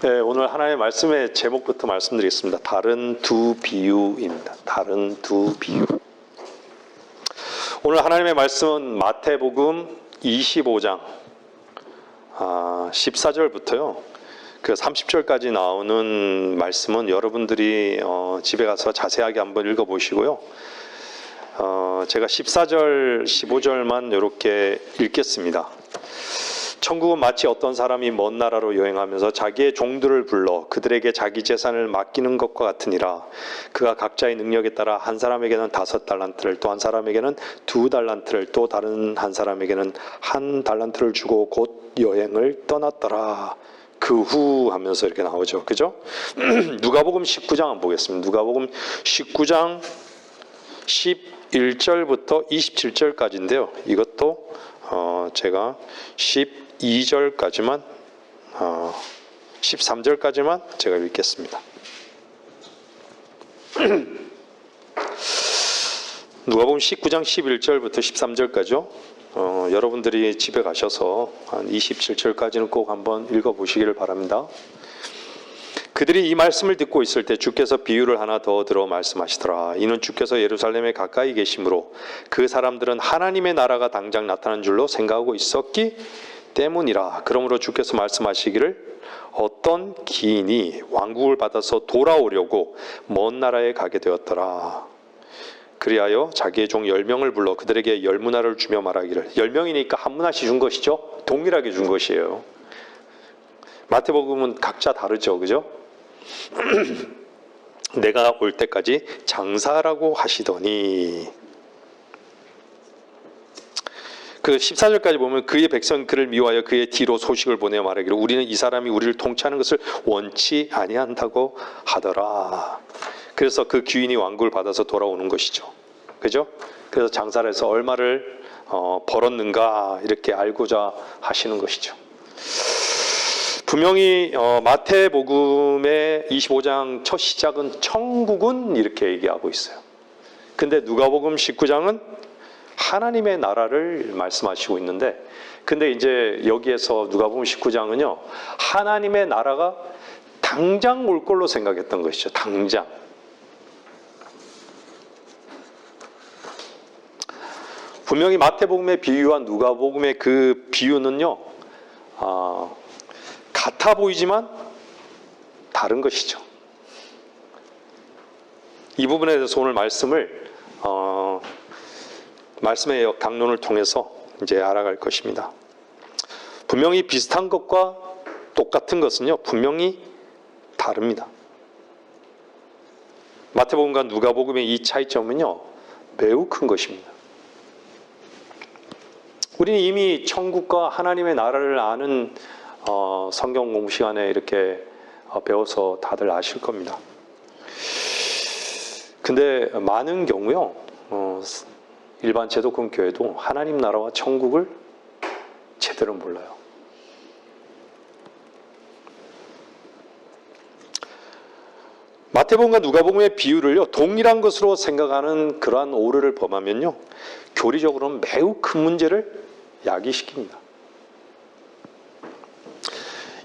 네, 오늘 하나님의 말씀의 제목부터 말씀드리겠습니다. 다른 두 비유입니다. 다른 두 비유. 오늘 하나님의 말씀은 마태복음 25장 14절부터요. 그 30절까지 나오는 말씀은 여러분들이 집에 가서 자세하게 한번 읽어보시고요. 제가 14절, 15절만 이렇게 읽겠습니다. 천국은 마치 어떤 사람이 먼 나라로 여행하면서 자기의 종들을 불러 그들에게 자기 재산을 맡기는 것과 같으니라. 그가 각자의 능력에 따라 한 사람에게는 5달란트를, 또 한 사람에게는 2달란트를, 또 다른 한 사람에게는 1달란트를 주고 곧 여행을 떠났더라. 그 후 하면서 이렇게 나오죠. 그죠? 누가복음 19장 한번 보겠습니다. 누가복음 19장 11절부터 27절까지인데요. 이것도 제가 12절까지만 13절까지만 제가 읽겠습니다. 누가복음 19장 11절부터 13절까지요. 여러분들이 집에 가셔서 한 27절까지는 꼭 한번 읽어보시기를 바랍니다. 그들이 이 말씀을 듣고 있을 때 주께서 비유를 하나 더 들어 말씀하시더라. 이는 주께서 예루살렘에 가까이 계심으로 그 사람들은 하나님의 나라가 당장 나타난 줄로 생각하고 있었기 때문이라. 그러므로 주께서 말씀하시기를 어떤 기인이 왕국을 받아서 돌아오려고 먼 나라에 가게 되었더라. 그리하여 자기의 종 10명을 불러 그들에게 10문화를 주며 말하기를. 10명이니까 한 문화씩 준 것이죠. 동일하게 준 것이에요. 마태복음은 각자 다르죠. 그죠? 내가 올 때까지 장사라고 하시더니, 그 14절까지 보면 그의 백성 그를 미워하여 그의 뒤로 소식을 보내어 말하기를 우리는 이 사람이 우리를 통치하는 것을 원치 아니한다고 하더라. 그래서 그 귀인이 왕국을 받아서 돌아오는 것이죠. 그죠? 그래서 장사를 해서 얼마를 벌었는가 이렇게 알고자 하시는 것이죠. 분명히 마태복음의 25장 첫 시작은 천국은 이렇게 얘기하고 있어요. 근데 누가복음 19장은 하나님의 나라를 말씀하시고 있는데, 근데 이제 여기에서 누가복음 19장은요, 하나님의 나라가 당장 올 걸로 생각했던 것이죠. 당장. 분명히 마태복음의 비유와 누가복음의 그 비유는요, 같아 보이지만 다른 것이죠. 이 부분에 대해서 오늘 말씀의 강론을 통해서 이제 알아갈 것입니다. 분명히 비슷한 것과 똑같은 것은요, 분명히 다릅니다. 마태복음과 누가복음의 이 차이점은요, 매우 큰 것입니다. 우리는 이미 천국과 하나님의 나라를 아는 성경 공부 시간에 이렇게 배워서 다들 아실 겁니다. 근데 많은 경우요, 일반 제도권 교회도 하나님 나라와 천국을 제대로 몰라요. 마태복음과 누가복음의 비유를요, 동일한 것으로 생각하는 그러한 오류를 범하면요, 교리적으로는 매우 큰 문제를 야기시킵니다.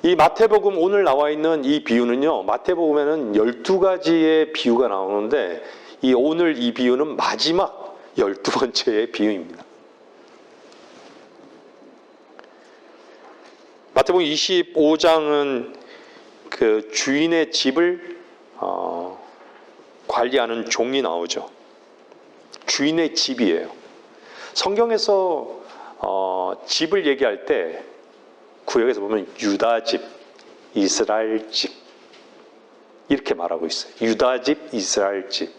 이 마태복음 오늘 나와 있는 이 비유는요, 마태복음에는 12가지의 비유가 나오는데 오늘 이 비유는 마지막 12번째의 비유입니다. 마태복음 25장은 그 주인의 집을 관리하는 종이 나오죠. 주인의 집이에요. 성경에서 집을 얘기할 때 구역에서 보면 유다집, 이스라엘집 이렇게 말하고 있어요. 유다집, 이스라엘집.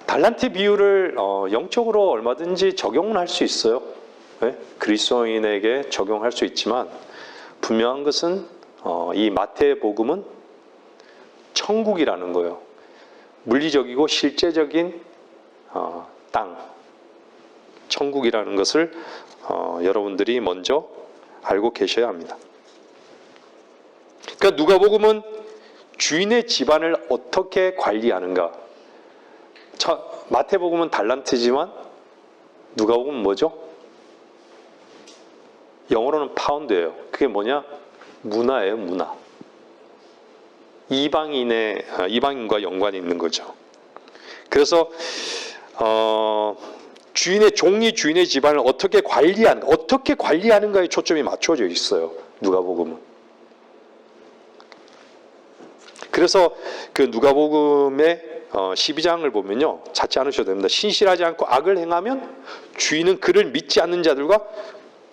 달란트 비유를 영적으로 얼마든지 적용을 할 수 있어요. 네? 그리스도인에게 적용할 수 있지만 분명한 것은 이 마태복음은 천국이라는 거예요. 물리적이고 실제적인 땅, 천국이라는 것을 여러분들이 먼저 알고 계셔야 합니다. 그러니까 누가복음은 주인의 집안을 어떻게 관리하는가. 마태복음은 달란트지만 누가복음은 뭐죠? 영어로는 파운드예요. 그게 뭐냐? 문화예요, 문화. 이방인과 연관이 있는 거죠. 그래서 종이 주인의 집안을 어떻게 관리하는가에 초점이 맞춰져 있어요. 누가복음은. 그래서 그 누가복음의 12장을 보면요, 찾지 않으셔도 됩니다. 신실하지 않고 악을 행하면 주인은 그를 믿지 않는 자들과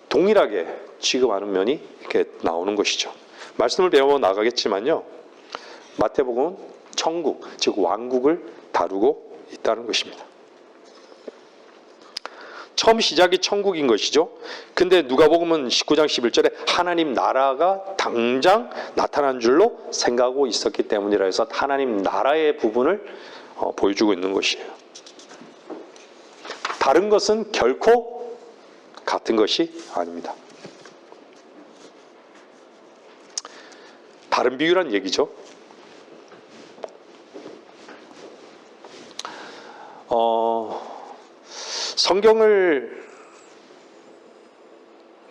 동일하게 취급하는 면이 이렇게 나오는 것이죠. 말씀을 배워 나가겠지만요, 마태복음은 천국, 즉 왕국을 다루고 있다는 것입니다. 처음 시작이 천국인 것이죠. 근데 누가복음은 19장 11절에 하나님 나라가 당장 나타난 줄로 생각하고 있었기 때문이라 해서 하나님 나라의 부분을 보여주고 있는 것이에요. 다른 것은 결코 같은 것이 아닙니다. 다른 비유란 얘기죠.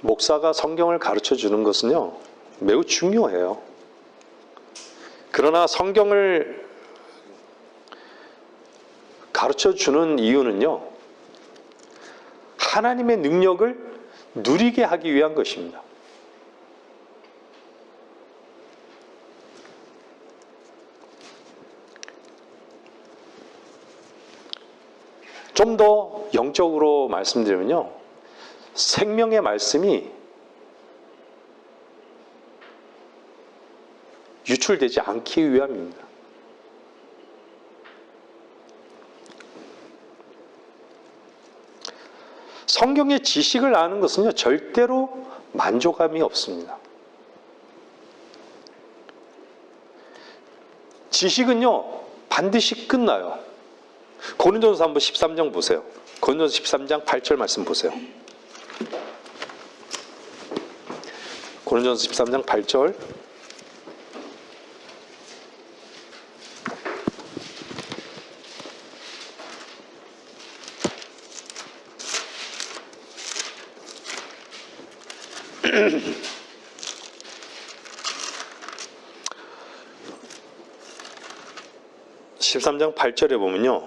목사가 성경을 가르쳐 주는 것은요, 매우 중요해요. 그러나 성경을 가르쳐 주는 이유는요, 하나님의 능력을 누리게 하기 위한 것입니다. 좀 더 영적으로 말씀드리면요, 생명의 말씀이 유출되지 않기 위함입니다. 성경의 지식을 아는 것은요, 절대로 만족감이 없습니다. 지식은요, 반드시 끝나요. 고린도전서 한번 13장 보세요. 고린도전서 13장 8절 말씀 보세요. 고린도전서 13장 8절. (13장 8절에) 보면요,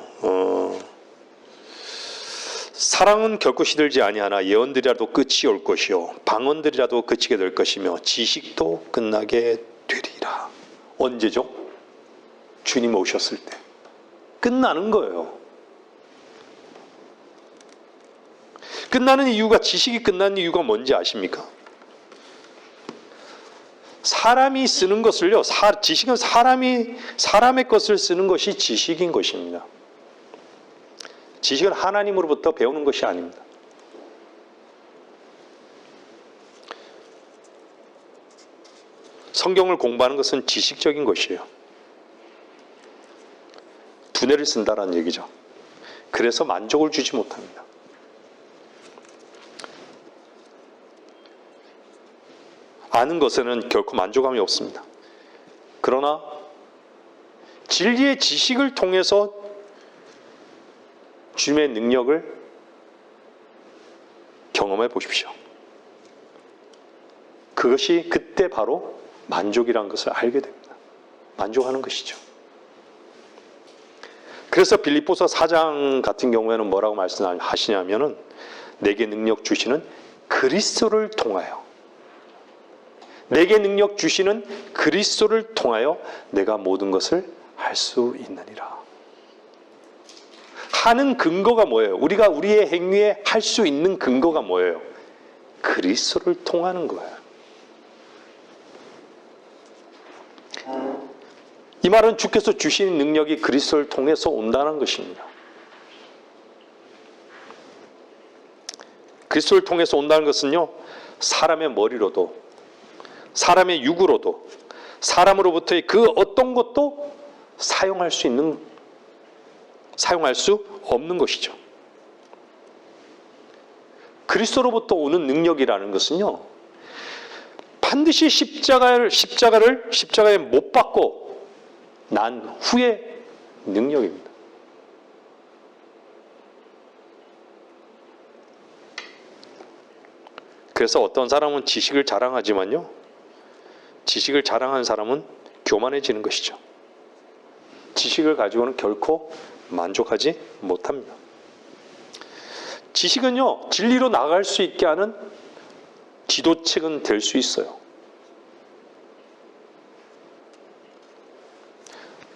사랑은 결코 시들지 아니하나 예언들이라도 끝이 올 것이요 방언들이라도 그치게 될 것이며 지식도 끝나게 되리라. 언제죠? 주님 오셨을 때 끝나는 거예요. 끝나는 이유가, 지식이 끝나는 이유가 뭔지 아십니까? 사람이 쓰는 것을요, 지식은 사람의 것을 쓰는 것이 지식인 것입니다. 지식은 하나님으로부터 배우는 것이 아닙니다. 성경을 공부하는 것은 지식적인 것이에요. 두뇌를 쓴다는 얘기죠. 그래서 만족을 주지 못합니다. 아는 것에는 결코 만족감이 없습니다. 그러나 진리의 지식을 통해서 주님의 능력을 경험해 보십시오. 그것이 그때 바로 만족이라는 것을 알게 됩니다. 만족하는 것이죠. 그래서 빌립보서 4장 같은 경우에는 뭐라고 말씀하시냐면은 내게 능력 주시는 그리스도를 통하여, 내게 능력 주시는 그리스도를 통하여 내가 모든 것을 할 수 있느니라. 하는 근거가 뭐예요? 우리가 우리의 행위에 할 수 있는 근거가 뭐예요? 그리스도를 통하는 거예요. 이 말은 주께서 주신 능력이 그리스도를 통해서 온다는 것입니다. 그리스도를 통해서 온다는 것은요, 사람의 머리로도, 사람의 육으로도, 사람으로부터의 그 어떤 것도 사용할 수 없는 것이죠. 그리스도로부터 오는 능력이라는 것은요, 반드시 십자가에 못 박고 난 후의 능력입니다. 그래서 어떤 사람은 지식을 자랑하지만요, 지식을 자랑하는 사람은 교만해지는 것이죠. 지식을 가지고는 결코 만족하지 못합니다. 지식은요, 진리로 나아갈 수 있게 하는 지도책은 될 수 있어요.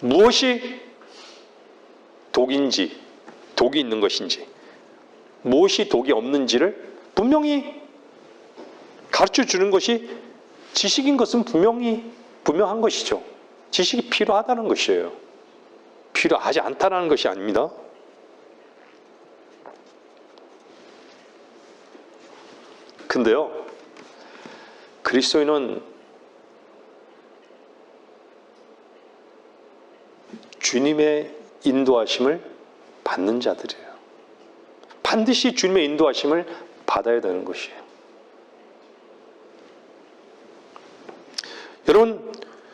무엇이 독인지, 독이 있는 것인지, 무엇이 독이 없는지를 분명히 가르쳐 주는 것이 지식인 것은 분명한 것이죠. 지식이 필요하다는 것이에요. 필요하지 않다는 것이 아닙니다. 근데요, 그리스도인은 주님의 인도하심을 받는 자들이에요. 반드시 주님의 인도하심을 받아야 되는 것이에요. 여러분,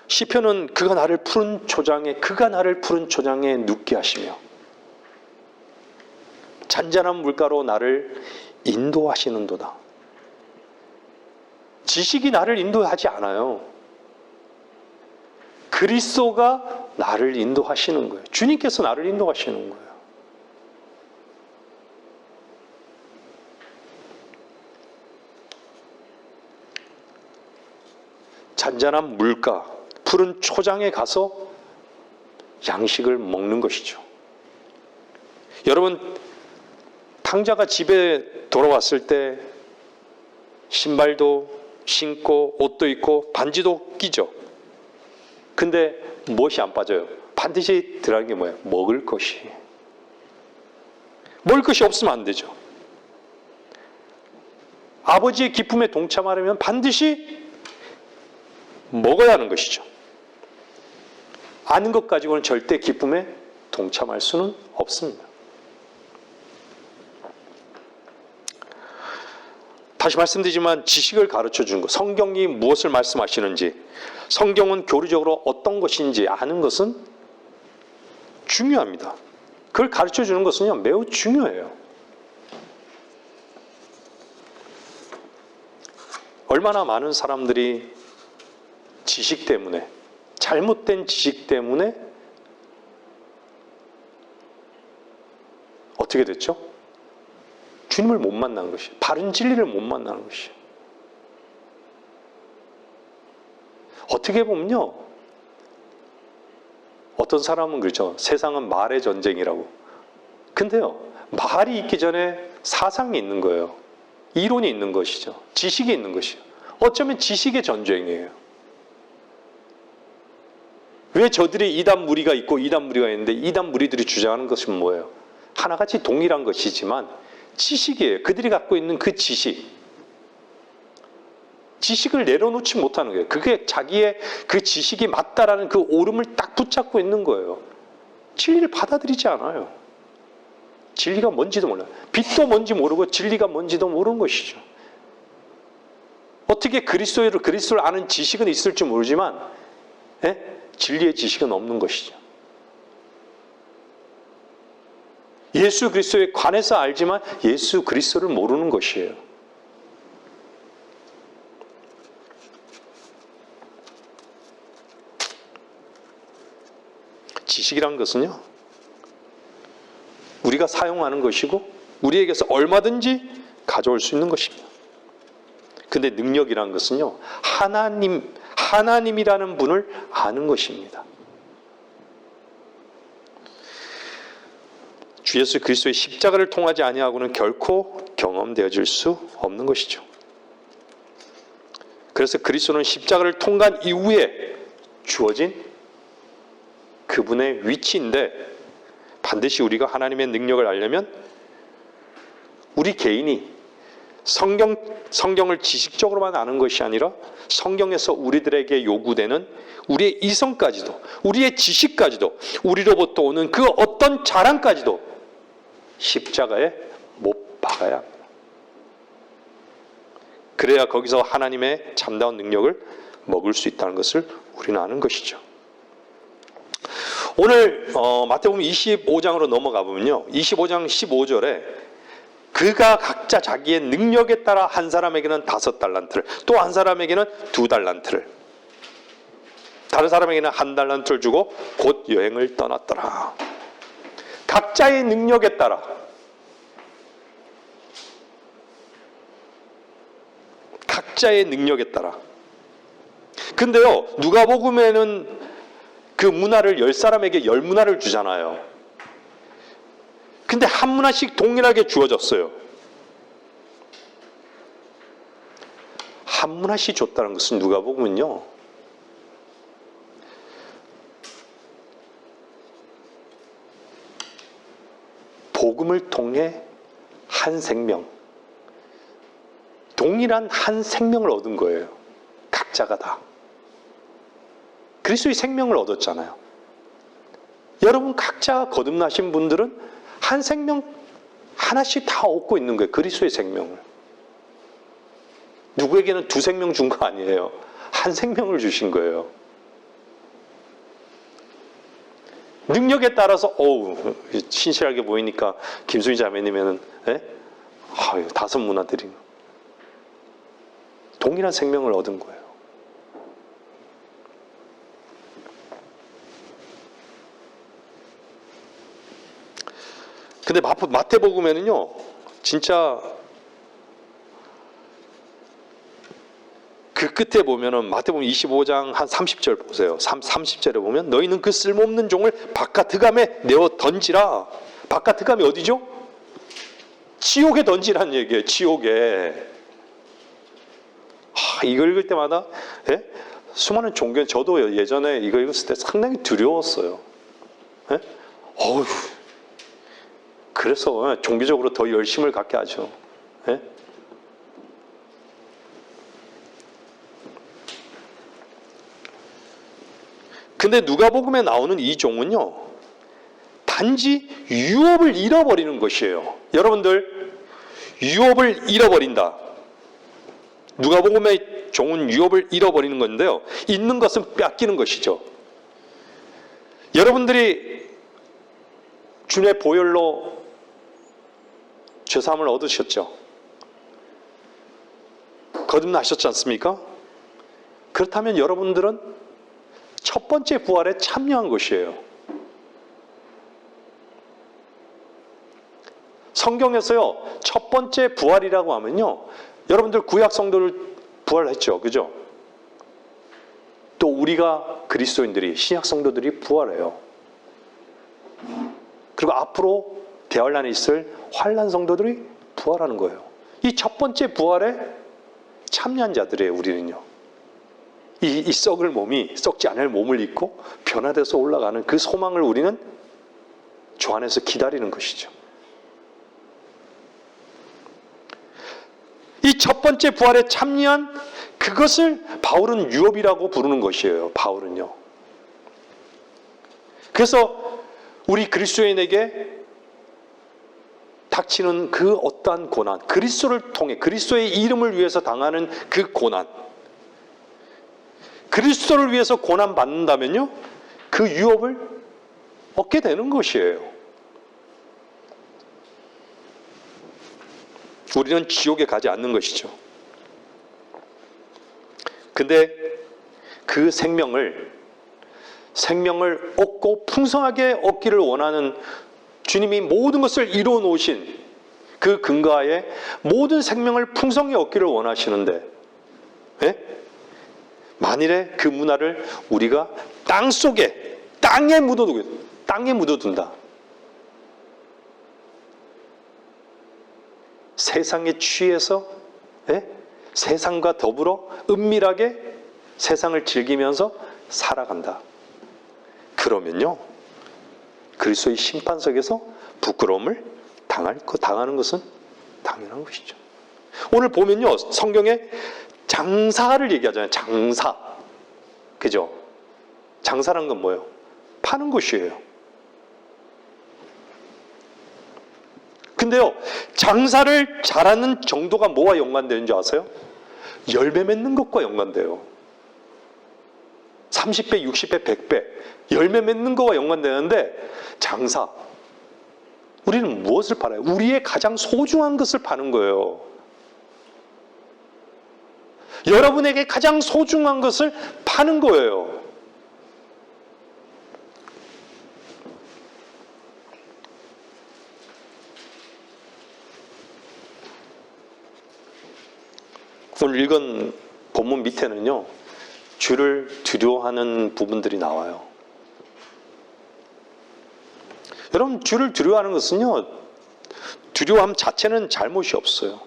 시편은 그가 나를 푸른 초장에 눕게 하시며 잔잔한 물가로 나를 인도하시는도다. 지식이 나를 인도하지 않아요. 그리스도가 나를 인도하시는 거예요. 주님께서 나를 인도하시는 거예요. 잔잔한 물가, 푸른 초장에 가서 양식을 먹는 것이죠. 여러분, 탕자가 집에 돌아왔을 때 신발도 신고 옷도 입고 반지도 끼죠. 근데 무엇이 안 빠져요? 반드시 들어가는 게 뭐예요? 먹을 것이. 먹을 것이 없으면 안 되죠. 아버지의 기쁨에 동참하려면 반드시 먹어야 하는 것이죠. 아는 것 가지고는 절대 기쁨에 동참할 수는 없습니다. 다시 말씀드리지만 지식을 가르쳐 주는 것, 성경이 무엇을 말씀하시는지, 성경은 교리적으로 어떤 것인지 아는 것은 중요합니다. 그걸 가르쳐 주는 것은요, 매우 중요해요. 얼마나 많은 사람들이 지식 때문에, 잘못된 지식 때문에 어떻게 됐죠? 주님을 못 만나는 것이에요. 바른 진리를 못 만나는 것이에요. 어떻게 보면요, 어떤 사람은 그렇죠. 세상은 말의 전쟁이라고. 근데요, 말이 있기 전에 사상이 있는 거예요. 이론이 있는 것이죠. 지식이 있는 것이에요. 어쩌면 지식의 전쟁이에요. 왜 저들이 이단 무리가 있고 이단 무리가 있는데 이단 무리들이 주장하는 것은 뭐예요? 하나같이 동일한 것이지만 지식이에요. 그들이 갖고 있는 그 지식을 내려놓지 못하는 거예요. 그게 자기의 그 지식이 맞다라는 그 오름을 딱 붙잡고 있는 거예요. 진리를 받아들이지 않아요. 진리가 뭔지도 몰라요. 빛도 뭔지 모르고 진리가 뭔지도 모르는 것이죠. 어떻게 그리스도를 아는 지식은 있을지 모르지만 진리의 지식은 없는 것이죠. 예수 그리스도에 관해서 알지만 예수 그리스도를 모르는 것이에요. 지식이란 것은요, 우리가 사용하는 것이고 우리에게서 얼마든지 가져올 수 있는 것입니다. 근데 능력이란 것은요, 하나님이라는 분을 아는 것입니다. 주 예수 그리스도의 십자가를 통하지 아니하고는 결코 경험되어질 수 없는 것이죠. 그래서 그리스도는 십자가를 통과한 이후에 주어진 그분의 위치인데, 반드시 우리가 하나님의 능력을 알려면 우리 개인이 성경을 지식적으로만 아는 것이 아니라 성경에서 우리들에게 요구되는 우리의 이성까지도, 우리의 지식까지도, 우리로부터 오는 그 어떤 자랑까지도 십자가에 못 박아야 합니다. 그래야 거기서 하나님의 참다운 능력을 먹을 수 있다는 것을 우리는 아는 것이죠. 오늘 마태복음 25장으로 넘어가 보면요, 25장 15절에 그가 각자 자기의 능력에 따라 한 사람에게는 5달란트를, 또 한 사람에게는 2달란트를, 다른 사람에게는 1달란트를 주고 곧 여행을 떠났더라. 각자의 능력에 따라, 각자의 능력에 따라. 근데요, 누가복음에는 그 문화를 10사람에게 10문화를 주잖아요. 근데 한 문화씩 동일하게 주어졌어요. 한 문화씩 줬다는 것은 누가복음은요, 복음을 통해 한 생명, 동일한 한 생명을 얻은 거예요. 각자가 다. 그리스도의 생명을 얻었잖아요. 여러분 각자 거듭나신 분들은 한 생명 하나씩 다 얻고 있는 거예요. 그리스도의 생명을. 누구에게는 2생명 준 거 아니에요. 한 생명을 주신 거예요. 능력에 따라서 신실하게 보이니까 김수희 자매님에는 5문화들이 동일한 생명을 얻은 거예요. 근데 마태복음에는요, 진짜 그 끝에 보면은 마태복음 25장 한 30절 보세요. 30절에 보면 너희는 그 쓸모없는 종을 바깥 흑암에 내어 던지라. 바깥 흑암이 어디죠? 지옥에 던지라는 얘기예요. 지옥에. 이거 읽을 때마다 수많은 종교, 저도 예전에 이거 읽었을 때 상당히 두려웠어요. 어휴. 그래서 종교적으로 더 열심을 갖게 하죠. 근데 누가복음에 나오는 이 종은요, 단지 유업을 잃어버리는 것이에요. 여러분들, 유업을 잃어버린다. 누가복음의 종은 유업을 잃어버리는 건데요, 있는 것은 뺏기는 것이죠. 여러분들이 주님의 보혈로 죄사함을 얻으셨죠. 거듭나셨지 않습니까? 그렇다면 여러분들은 첫 번째 부활에 참여한 것이에요. 성경에서요, 첫 번째 부활이라고 하면요, 여러분들 구약 성도를 부활했죠. 그죠? 또 우리가 그리스도인들이, 신약 성도들이 부활해요. 그리고 앞으로 대환란에 있을 환란 성도들이 부활하는 거예요. 이 첫 번째 부활에 참여한 자들이에요, 우리는요. 이 썩을 몸이 썩지 않을 몸을 입고 변화돼서 올라가는 그 소망을 우리는 주 안에서 기다리는 것이죠. 이 첫 번째 부활에 참여한 그것을 바울은 유업이라고 부르는 것이에요. 바울은요. 그래서 우리 그리스도인에게 닥치는 그 어떠한 고난, 그리스도를 통해 그리스도의 이름을 위해서 당하는 그 고난, 그리스도를 위해서 고난 받는다면요, 그 유업을 얻게 되는 것이에요. 우리는 지옥에 가지 않는 것이죠. 근데 그 생명을 얻고 풍성하게 얻기를 원하는 주님이 모든 것을 이루어 놓으신 그 근거하에 모든 생명을 풍성히 얻기를 원하시는데, 만일에 그 문화를 우리가 땅에 묻어둔다. 세상에 취해서 세상과 더불어 은밀하게 세상을 즐기면서 살아간다. 그러면요, 그리스도의 심판석에서 부끄러움을 당하는 것은 당연한 것이죠. 오늘 보면요, 성경에 장사를 얘기하잖아요. 장사. 그죠? 장사란 건 뭐예요? 파는 것이에요. 근데요, 장사를 잘하는 정도가 뭐와 연관되는 줄 아세요? 열매 맺는 것과 연관돼요. 30배, 60배, 100배 열매 맺는 것과 연관되는데, 장사, 우리는 무엇을 팔아요? 우리의 가장 소중한 것을 파는 거예요. 여러분에게 가장 소중한 것을 파는 거예요. 오늘 읽은 본문 밑에는요, 주를 두려워하는 부분들이 나와요. 여러분, 주를 두려워하는 것은요, 두려워함 자체는 잘못이 없어요.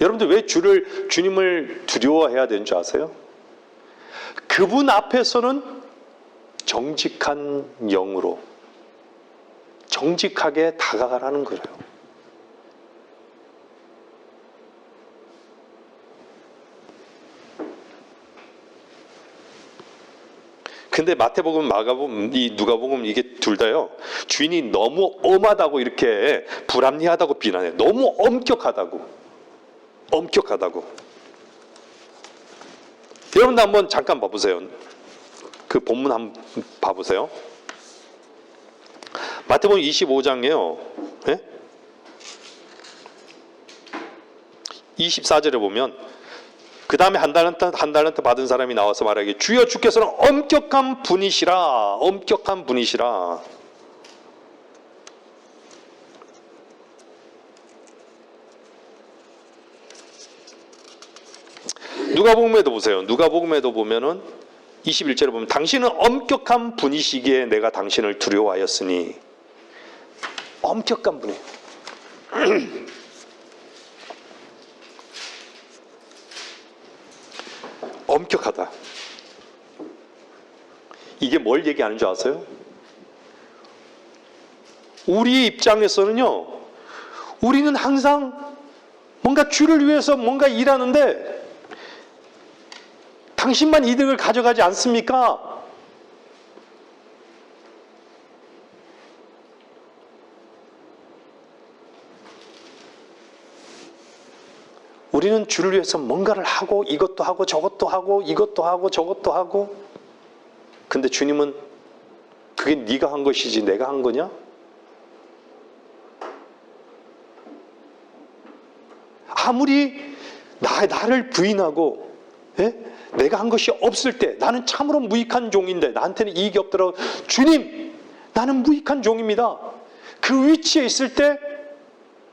여러분들 왜 주님을 두려워해야 되는 줄 아세요? 그분 앞에서는 정직한 영으로 정직하게 다가가라는 거예요. 근데 마태복음, 마가복음, 이 누가복음 이게 둘 다요, 주인이 너무 엄하다고 이렇게 불합리하다고 비난해요. 너무 엄격하다고. 여러분들 한번 잠깐 봐보세요. 그 본문 한번 봐보세요. 마태복음 25장에요. 네? 24절에 보면 그 다음에 한 달란트 받은 사람이 나와서 말하기, 주여 주께서는 엄격한 분이시라. 누가복음에도 보세요. 누가복음에도 보면은 21절에 보면 당신은 엄격한 분이시기에 내가 당신을 두려워하였으니. 엄격한 분이에요. 엄격하다. 이게 뭘 얘기하는 줄 아세요? 우리 입장에서는요, 우리는 항상 뭔가 주를 위해서 뭔가 일하는데 당신만 이득을 가져가지 않습니까? 우리는 주를 위해서 뭔가를 하고 이것도 하고 저것도 하고 이것도 하고 저것도 하고, 근데 주님은 그게 네가 한 것이지 내가 한 거냐? 아무리 나를 부인하고 내가 한 것이 없을 때 나는 참으로 무익한 종인데 나한테는 이익이 없더라도 주님, 나는 무익한 종입니다. 그 위치에 있을 때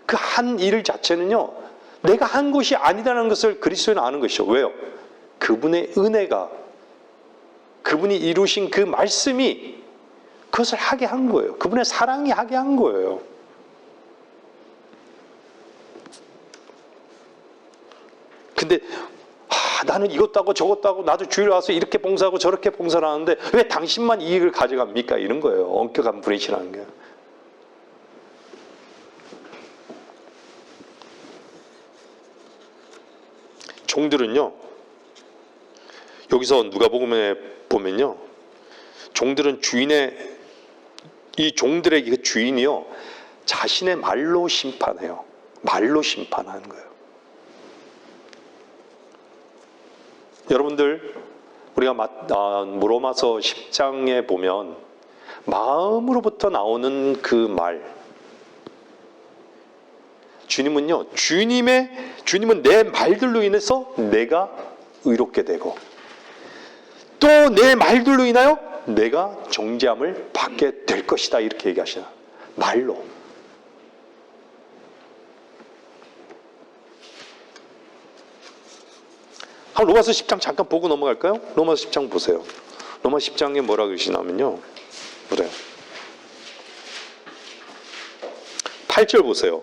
그 한 일 자체는요, 내가 한 것이 아니라는 것을 그리스도인은 아는 것이죠. 왜요? 그분의 은혜가, 그분이 이루신 그 말씀이 그것을 하게 한 거예요. 그분의 사랑이 하게 한 거예요. 근데 나는 이것도 하고 저것도 하고 나도 주일 와서 이렇게 봉사하고 저렇게 봉사를 하는데 왜 당신만 이익을 가져갑니까? 이런 거예요. 엄격한 분이시라는 게. 종들은요, 여기서 누가복음에 보면요, 종들은 이 종들의 그 주인이요, 자신의 말로 심판해요. 말로 심판하는 거예요. 여러분들, 우리가 로마서 10장에 보면 마음으로부터 나오는 그 말, 주님은요, 주님은 내 말들로 인해서 내가 의롭게 되고 또 내 말들로 인하여 내가 정죄함을 받게 될 것이다, 이렇게 얘기하시나. 말로. 한 로마서 10장 잠깐 보고 넘어갈까요? 로마서 10장 보세요. 로마서 10장에 뭐라 그러시냐면요, 그래요. 8절 보세요.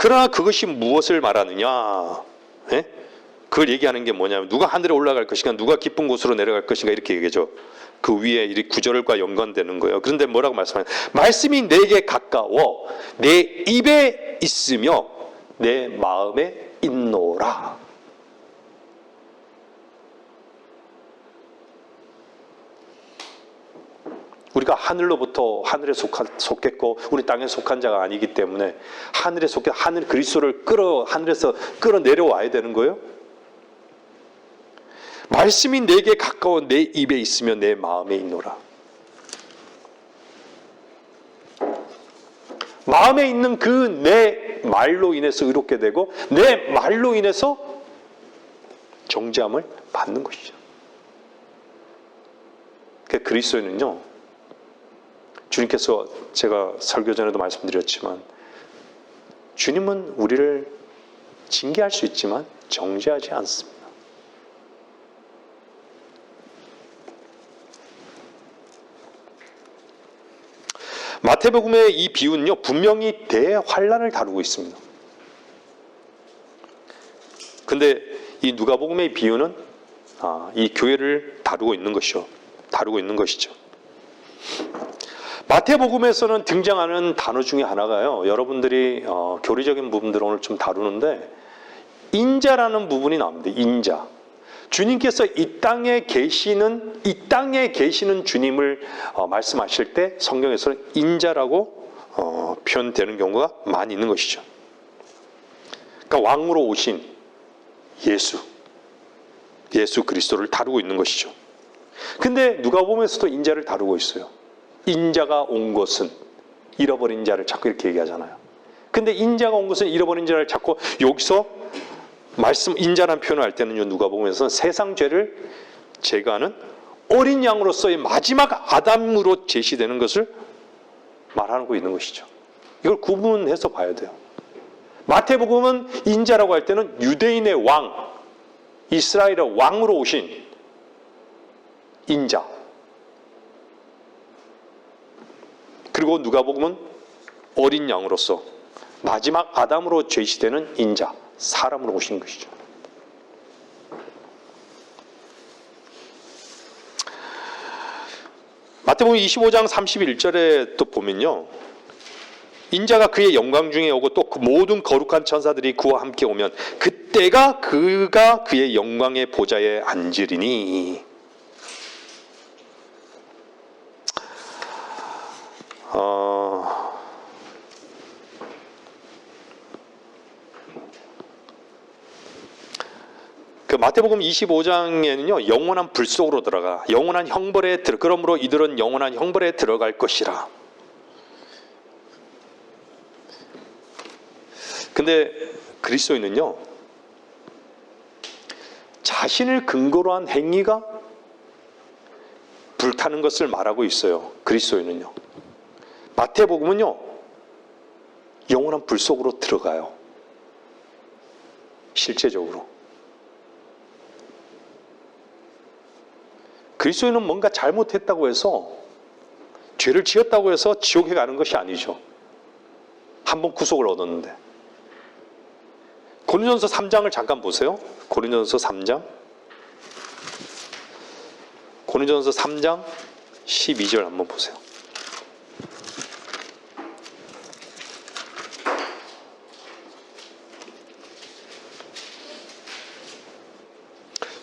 그러나 그것이 무엇을 말하느냐? 그걸 얘기하는 게 뭐냐면, 누가 하늘에 올라갈 것인가, 누가 깊은 곳으로 내려갈 것인가, 이렇게 얘기하죠. 그 위에 이 구절과 연관되는 거예요. 그런데 뭐라고 말씀하냐? 말씀이 내게 가까워 내 입에 있으며 내 마음에 있노라. 우리가 하늘로부터 하늘에 속했고 우리 땅에 속한 자가 아니기 때문에 하늘에 속해 하늘 그리스도를 하늘에서 끌어 내려와야 되는 거예요. 말씀이 내게 가까워 내 입에 있으며 내 마음에 있노라. 마음에 있는 그 내 말로 인해서 의롭게 되고 내 말로 인해서 정죄함을 받는 것이죠. 그리스도인은요, 주님께서 제가 설교 전에도 말씀드렸지만 주님은 우리를 징계할 수 있지만 정죄하지 않습니다. 마태복음의 이 비유는요, 분명히 대환란을 다루고 있습니다. 근데 이 누가복음의 비유는 이 교회를 다루고 있는 것이죠. 마태복음에서는 등장하는 단어 중에 하나가요, 여러분들이 교리적인 부분들을 오늘 좀 다루는데 인자라는 부분이 나옵니다. 인자. 주님께서 이 땅에 계시는 주님을 말씀하실 때 성경에서는 인자라고 표현되는 경우가 많이 있는 것이죠. 그러니까 왕으로 오신 예수 그리스도를 다루고 있는 것이죠. 근데 누가복음에서도 인자를 다루고 있어요. 인자가 온 것은 잃어버린 자를 자꾸 이렇게 얘기하잖아요. 근데 인자가 온 것은 잃어버린 자를 자꾸 여기서 인자라는 표현을 할 때는요, 누가복음에서는 세상 죄를 제거하는 어린 양으로서의 마지막 아담으로 제시되는 것을 말하고 있는 것이죠. 이걸 구분해서 봐야 돼요. 마태복음은 인자라고 할 때는 유대인의 왕, 이스라엘의 왕으로 오신 인자. 그리고 누가복음은 어린 양으로서 마지막 아담으로 제시되는 인자, 사람으로 오신 것이죠. 마태복음 25장 31절에 또 보면요, 인자가 그의 영광 중에 오고 또 그 모든 거룩한 천사들이 그와 함께 오면 그때가 그가 그의 영광의 보좌에 앉으리니. 그 마태복음 25장에는요, 영원한 불 속으로 들어가, 영원한 형벌에 그러므로 이들은 영원한 형벌에 들어갈 것이라. 근데 그리스도인은요, 자신을 근거로 한 행위가 불타는 것을 말하고 있어요. 그리스도인은요. 마태복음은요, 영원한 불 속으로 들어가요. 실제적으로. 그리스도인은 뭔가 잘못했다고 해서, 죄를 지었다고 해서 지옥에 가는 것이 아니죠. 한번 구속을 얻었는데. 고린도전서 3장을 잠깐 보세요. 고린도전서 3장 12절 한번 보세요.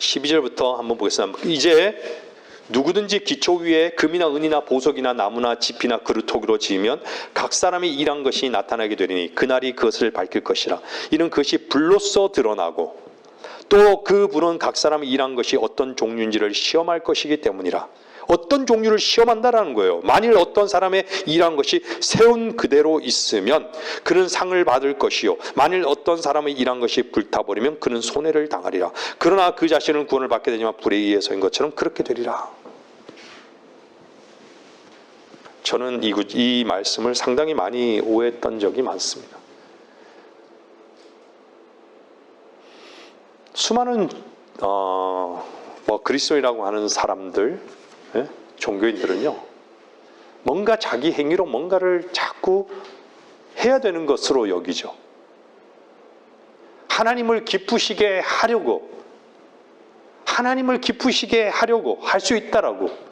(12절부터) 한번 보겠습니다. 이제 누구든지 기초 위에 금이나 은이나 보석이나 나무나 짚이나 그루터기로 지으면 각 사람이 일한 것이 나타나게 되리니 그날이 그것을 밝힐 것이라. 이는 그것이 불로써 드러나고 또 그 불은 각 사람이 일한 것이 어떤 종류인지를 시험할 것이기 때문이라. 어떤 종류를 시험한다라는 거예요. 만일 어떤 사람의 일한 것이 세운 그대로 있으면 그는 상을 받을 것이요, 만일 어떤 사람의 일한 것이 불타버리면 그는 손해를 당하리라. 그러나 그 자신은 구원을 받게 되지만 불에 의해서인 것처럼 그렇게 되리라. 저는 이 말씀을 상당히 많이 오해했던 적이 많습니다. 수많은 그리스도인이라고 하는 사람들, 종교인들은요, 뭔가 자기 행위로 뭔가를 자꾸 해야 되는 것으로 여기죠. 하나님을 기쁘시게 하려고 할 수 있다라고.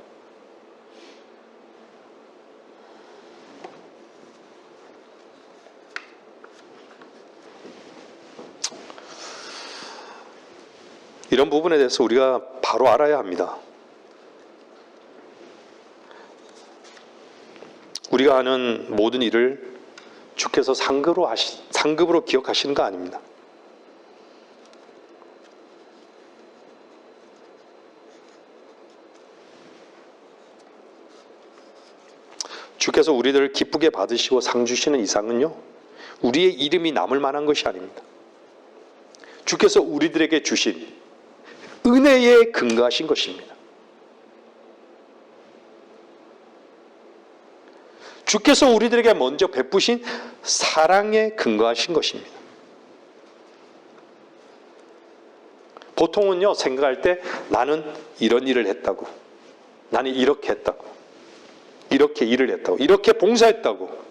이런 부분에 대해서 우리가 바로 알아야 합니다. 우리가 하는 모든 일을 주께서 상급으로 기억하시는 거 아닙니다. 주께서 우리들을 기쁘게 받으시고 상 주시는 이상은요, 우리의 이름이 남을 만한 것이 아닙니다. 주께서 우리들에게 주신 은혜에 근거하신 것입니다. 주께서 우리들에게 먼저 베푸신 사랑에 근거하신 것입니다. 보통은요, 생각할 때 나는 이런 일을 했다고, 나는 이렇게 했다고, 이렇게 일을 했다고, 이렇게 봉사했다고,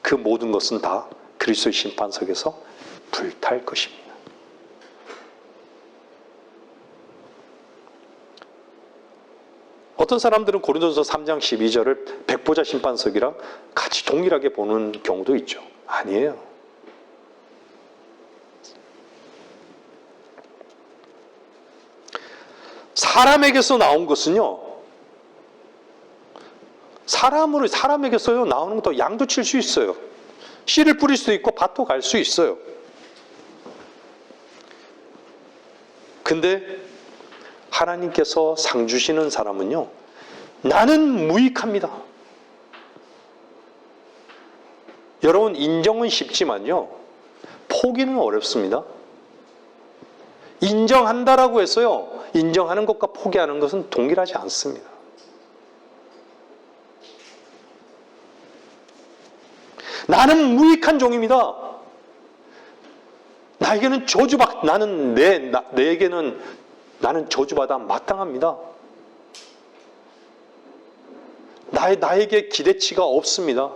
그 모든 것은 다 그리스도의 심판석에서 불탈 것입니다. 어떤 사람들은 고린도서 3장 12절을 백보자 심판석이랑 같이 동일하게 보는 경우도 있죠. 아니에요. 사람에게서 나온 것은요, 사람에게서 나오는 것도 양도 칠 수 있어요. 씨를 뿌릴 수도 있고 밭도 갈 수 있어요. 근데 하나님께서 상 주시는 사람은요, 나는 무익합니다. 여러분, 인정은 쉽지만요, 포기는 어렵습니다. 인정한다라고 해서요, 인정하는 것과 포기하는 것은 동일하지 않습니다. 나는 무익한 종입니다. 나에게는 나는 저주받아 마땅합니다. 나에게 기대치가 없습니다.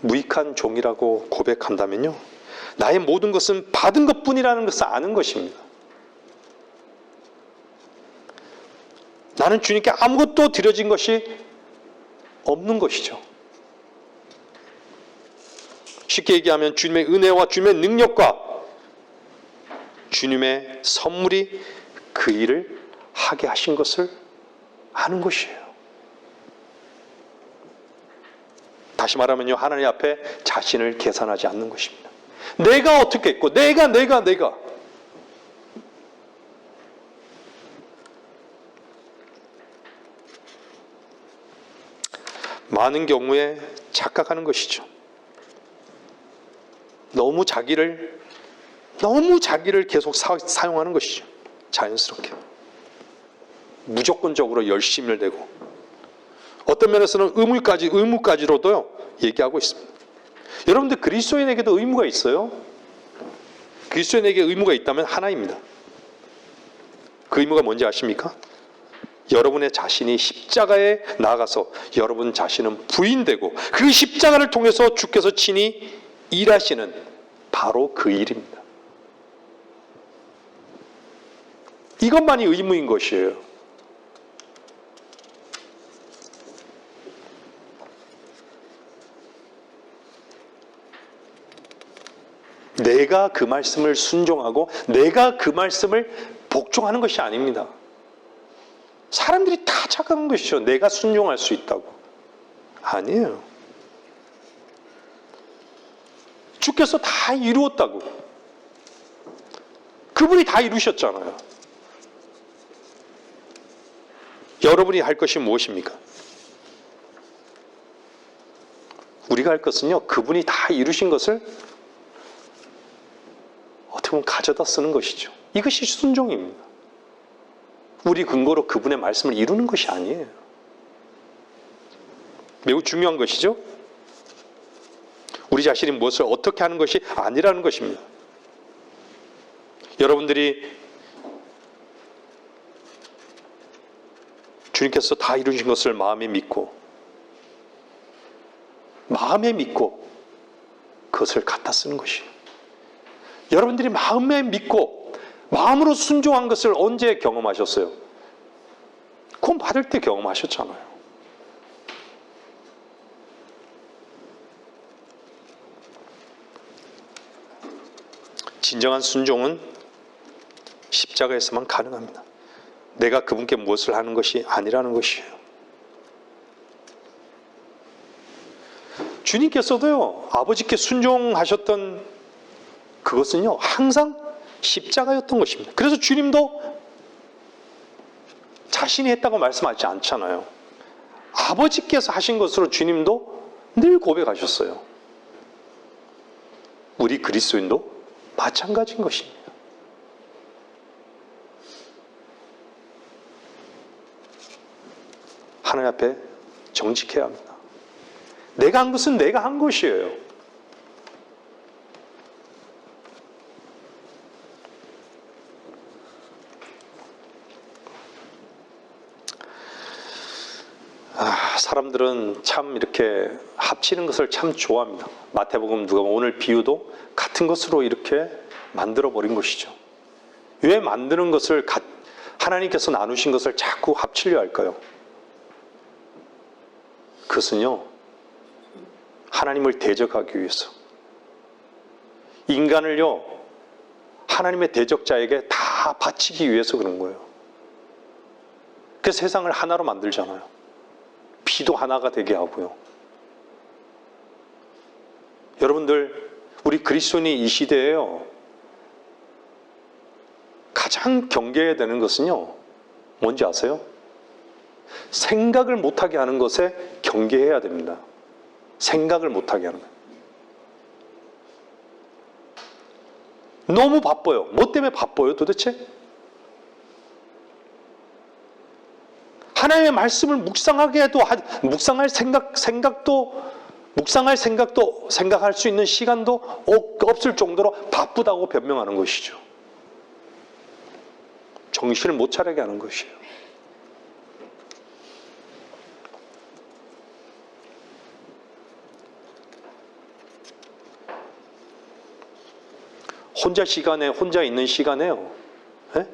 무익한 종이라고 고백한다면요, 나의 모든 것은 받은 것뿐이라는 것을 아는 것입니다. 나는 주님께 아무것도 드려진 것이 없는 것이죠. 쉽게 얘기하면 주님의 은혜와 주님의 능력과 주님의 선물이 그 일을 하게 하신 것을 아는 것이에요. 다시 말하면요, 하나님 앞에 자신을 계산하지 않는 것입니다. 내가 어떻게 했고, 내가. 많은 경우에 착각하는 것이죠. 너무 자기를 계속 사용하는 것이죠. 자연스럽게. 무조건적으로 열심을 내고, 어떤 면에서는 의무까지로도요, 얘기하고 있습니다. 여러분들, 그리스도인에게도 의무가 있어요. 그리스도인에게 의무가 있다면 하나입니다. 그 의무가 뭔지 아십니까? 여러분의 자신이 십자가에 나아가서 여러분 자신은 부인되고 그 십자가를 통해서 주께서 친히 일하시는 바로 그 일입니다. 이것만이 의무인 것이에요. 내가 그 말씀을 순종하고 내가 그 말씀을 복종하는 것이 아닙니다. 사람들이 다 착각한 것이죠. 내가 순종할 수 있다고. 아니에요. 주께서 다 이루었다고. 그분이 다 이루셨잖아요. 여러분이 할 것이 무엇입니까? 우리가 할 것은요, 그분이 다 이루신 것을 어떻게 보면 가져다 쓰는 것이죠. 이것이 순종입니다. 우리 근거로 그분의 말씀을 이루는 것이 아니에요. 매우 중요한 것이죠. 우리 자신이 무엇을 어떻게 하는 것이 아니라는 것입니다. 여러분들이 주님께서 다 이루신 것을 마음에 믿고 그것을 갖다 쓰는 것이에요. 여러분들이 마음에 믿고 마음으로 순종한 것을 언제 경험하셨어요? 구원 받을 때 경험하셨잖아요. 진정한 순종은 십자가에서만 가능합니다. 내가 그분께 무엇을 하는 것이 아니라는 것이에요. 주님께서도요, 아버지께 순종하셨던 그것은요 항상 십자가였던 것입니다. 그래서 주님도 자신이 했다고 말씀하지 않잖아요. 아버지께서 하신 것으로 주님도 늘 고백하셨어요. 우리 그리스도인도 마찬가지인 것입니다. 하나님 앞에 정직해야 합니다. 내가 한 것은 내가 한 것이에요. 사람들은 참 이렇게 합치는 것을 참 좋아합니다. 마태복음, 누가복음, 오늘 비유도 같은 것으로 이렇게 만들어 버린 것이죠. 왜 만드는 것을 하나님께서 나누신 것을 자꾸 합치려 할까요? 그것은요 하나님을 대적하기 위해서, 인간을요 하나님의 대적자에게 다 바치기 위해서 그런 거예요. 그래서 세상을 하나로 만들잖아요. 피도 하나가 되게 하고요. 여러분들, 우리 그리스도인이 이 시대에요 가장 경계해야 되는 것은요 뭔지 아세요? 생각을 못하게 하는 것에 경계해야 됩니다. 생각을 못하게 하는 거예요. 너무 바빠요. 뭐 때문에 바빠요 도대체? 하나님의 말씀을 묵상하게 해도, 묵상할 생각도 생각할 수 있는 시간도 없을 정도로 바쁘다고 변명하는 것이죠. 정신을 못 차리게 하는 것이에요. 혼자 있는 시간에요. 네?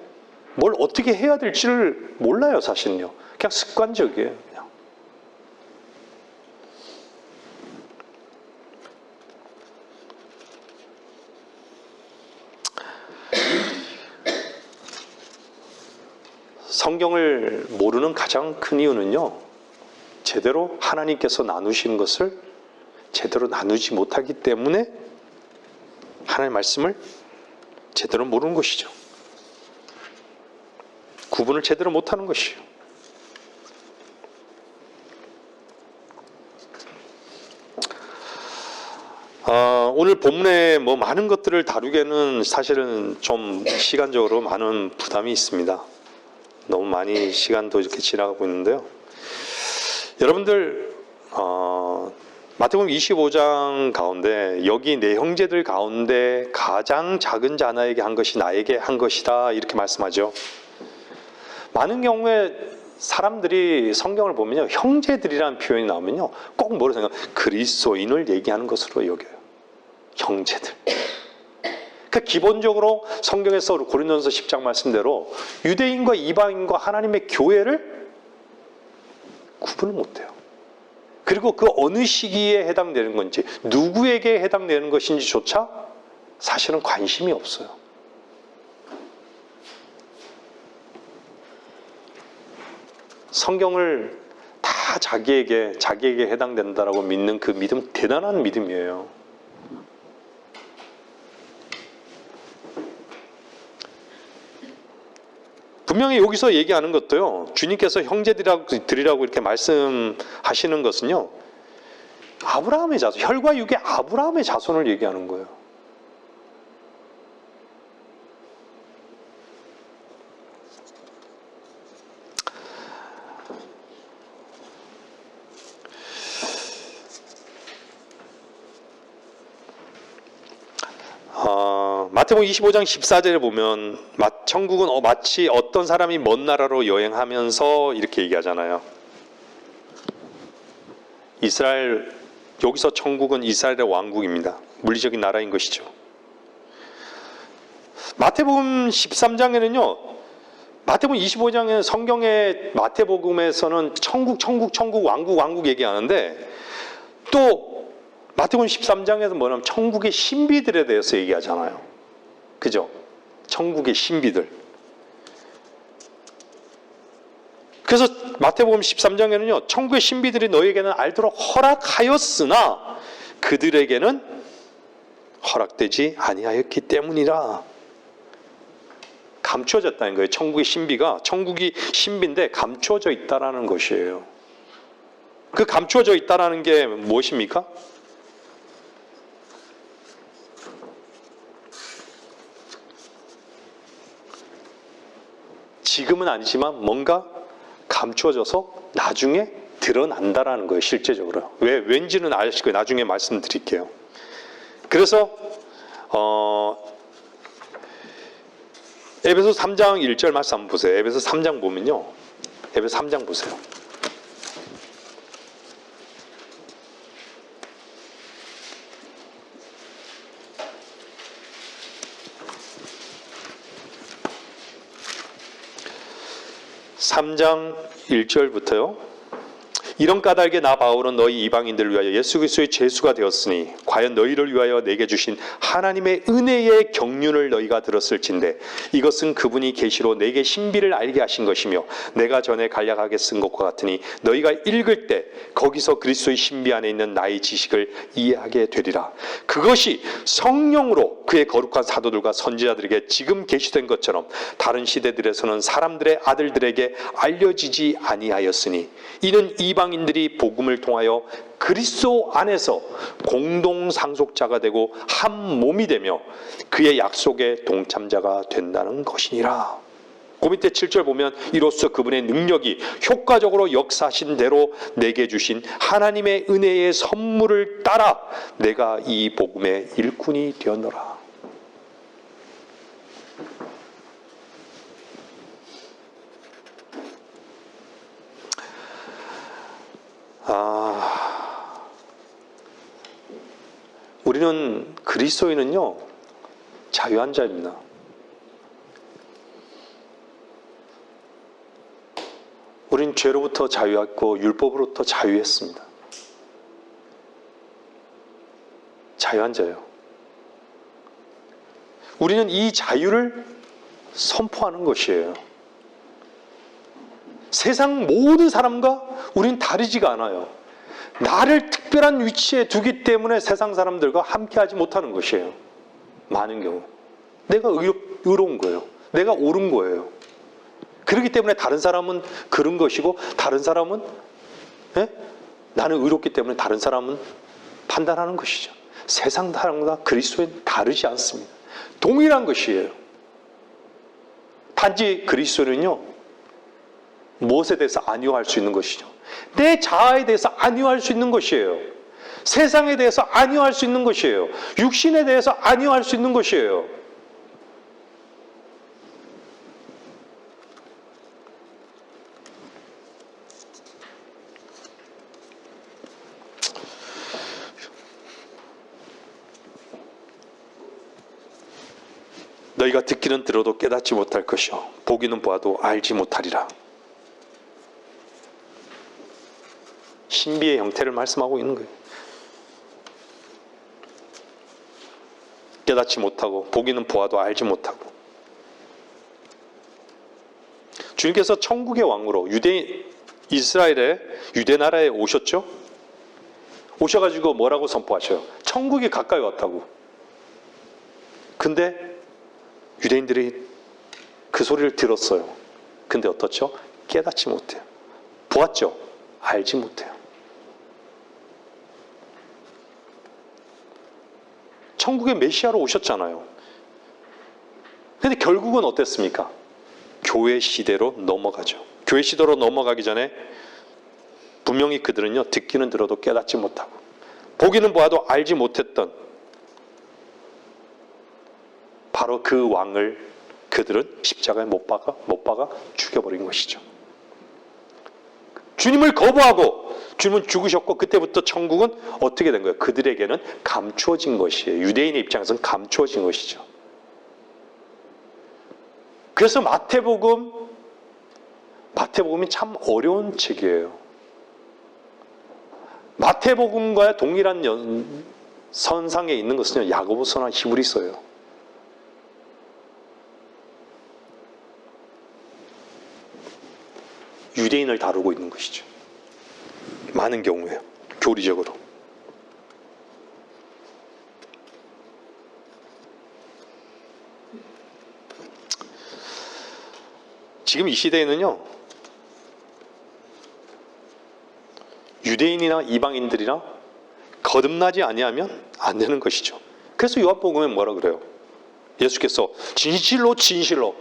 뭘 어떻게 해야 될지를 몰라요, 사실은요. 그냥 습관적이에요, 그냥. 성경을 모르는 가장 큰 이유는요, 제대로 하나님께서 나누시는 것을 제대로 나누지 못하기 때문에 하나님의 말씀을 제대로 모르는 것이죠. 구분을 제대로 못하는 것이요. 오늘 본문에 많은 것들을 다루기에는 사실은 좀 시간적으로 많은 부담이 있습니다. 너무 많이 시간도 이렇게 지나가고 있는데요. 여러분들 마태복음 25장 가운데 여기 내 형제들 가운데 가장 작은 자나에게 한 것이 나에게 한 것이다 이렇게 말씀하죠. 많은 경우에 사람들이 성경을 보면요, 형제들이라는 표현이 나오면요 꼭 뭐로 생각해요? 그리스도인을 얘기하는 것으로 여겨요. 형제들. 그러니까 기본적으로 성경에서 고린도전서 10장 말씀대로 유대인과 이방인과 하나님의 교회를 구분을 못해요. 그리고 그 어느 시기에 해당되는 건지, 누구에게 해당되는 것인지조차 사실은 관심이 없어요. 성경을 다 자기에게 해당된다라고 믿는 그 믿음, 대단한 믿음이에요. 분명히 여기서 얘기하는 것도요, 주님께서 형제들이라고 이렇게 말씀하시는 것은요, 아브라함의 자손, 혈과 육의 아브라함의 자손을 얘기하는 거예요. 마태복음 25장 14절에 보면 천국은 마치 어떤 사람이 먼 나라로 여행하면서 이렇게 얘기하잖아요. 여기서 천국은 이스라엘의 왕국입니다. 물리적인 나라인 것이죠. 마태복음 13장에는요, 마태복음 25장에는 성경의 마태복음에서는 천국, 왕국 얘기하는데, 또 마태복음 13장에서 뭐냐면 천국의 신비들에 대해서 얘기하잖아요. 그죠? 천국의 신비들. 그래서 마태복음 13장에는요, 천국의 신비들이 너에게는 알도록 허락하였으나 그들에게는 허락되지 아니하였기 때문이라. 감추어졌다는 거예요. 천국의 신비가, 천국이 신비인데 감추어져 있다라는 것이에요. 그 감추어져 있다라는 게 무엇입니까? 지금은 아니지만 뭔가 감추어져서 나중에 드러난다라는 거예요. 실제적으로. 왠지는 아실 거예요. 나중에 말씀드릴게요. 그래서 에베소 3장 1절 말씀 한번 보세요. 에베소 3장 보면요. 에베소 3장 보세요. (3장 1절부터요) 이런 까닭에 나 바울은 너희 이방인들을 위하여 예수 그리스도의 제수가 되었으니 과연 너희를 위하여 내게 주신 하나님의 은혜의 경륜을 너희가 들었을진데 이것은 그분이 계시로 내게 신비를 알게 하신 것이며 내가 전에 간략하게 쓴 것과 같으니 너희가 읽을 때 거기서 그리스도의 신비 안에 있는 나의 지식을 이해하게 되리라. 그것이 성령으로 그의 거룩한 사도들과 선지자들에게 지금 계시된 것처럼 다른 시대들에서는 사람들의 아들들에게 알려지지 아니하였으니 이는 이방인들이 복음을 통하여 그리스도 안에서 공동 상속자가 되고 한 몸이 되며 그의 약속의 동참자가 된다는 것이니라. 그 밑에 7절 보면 이로써 그분의 능력이 효과적으로 역사하신 대로 내게 주신 하나님의 은혜의 선물을 따라 내가 이 복음의 일꾼이 되었노라. 우리는 그리스도인은요 자유한 자입니다. 우린 죄로부터 자유했고 율법으로부터 자유했습니다. 자유한 자예요. 우리는 이 자유를 선포하는 것이에요. 세상 모든 사람과 우리는 다르지가 않아요. 나를 특별한 위치에 두기 때문에 세상 사람들과 함께하지 못하는 것이에요. 많은 경우. 내가 의로운 거예요. 내가 옳은 거예요. 그렇기 때문에 다른 사람은 그런 것이고 다른 사람은 나는 의롭기 때문에 다른 사람은 판단하는 것이죠. 세상 사람과 그리스도는 다르지 않습니다. 동일한 것이에요. 단지 그리스도는요 무엇에 대해서 안위할 수 있는 것이죠. 내 자아에 대해서 안위할 수 있는 것이에요. 세상에 대해서 안위할 수 있는 것이에요. 육신에 대해서 안위할 수 있는 것이에요. 너희가 듣기는 들어도 깨닫지 못할 것이요 보기는 보아도 알지 못하리라. 신비의 형태를 말씀하고 있는 거예요. 깨닫지 못하고 보기는 보아도 알지 못하고. 주님께서 천국의 왕으로 이스라엘의 유대 나라에 오셨죠? 오셔가지고 뭐라고 선포하셔요? 천국이 가까이 왔다고. 근데 유대인들이 그 소리를 들었어요. 근데 어떻죠? 깨닫지 못해요. 보았죠? 알지 못해요. 천국의 메시아로 오셨잖아요. 근데 결국은 어땠습니까? 교회 시대로 넘어가죠. 교회 시대로 넘어가기 전에 분명히 그들은요 듣기는 들어도 깨닫지 못하고 보기는 보아도 알지 못했던 바로 그 왕을 그들은 십자가에 못 박아 죽여버린 것이죠. 주님을 거부하고 주님은 죽으셨고 그때부터 천국은 어떻게 된 거예요? 그들에게는 감추어진 것이에요. 유대인의 입장에서는 감추어진 것이죠. 그래서 마태복음이 참 어려운 책이에요. 마태복음과 동일한 선상에 있는 것은 야고보서나 히브리서예요. 유대인을 다루고 있는 것이죠. 많은 경우에요. 교리적으로. 지금 이 시대에는요, 유대인이나 이방인들이나 거듭나지 아니하면 안 되는 것이죠. 그래서 요한복음에 뭐라 그래요? 예수께서 진실로 진실로,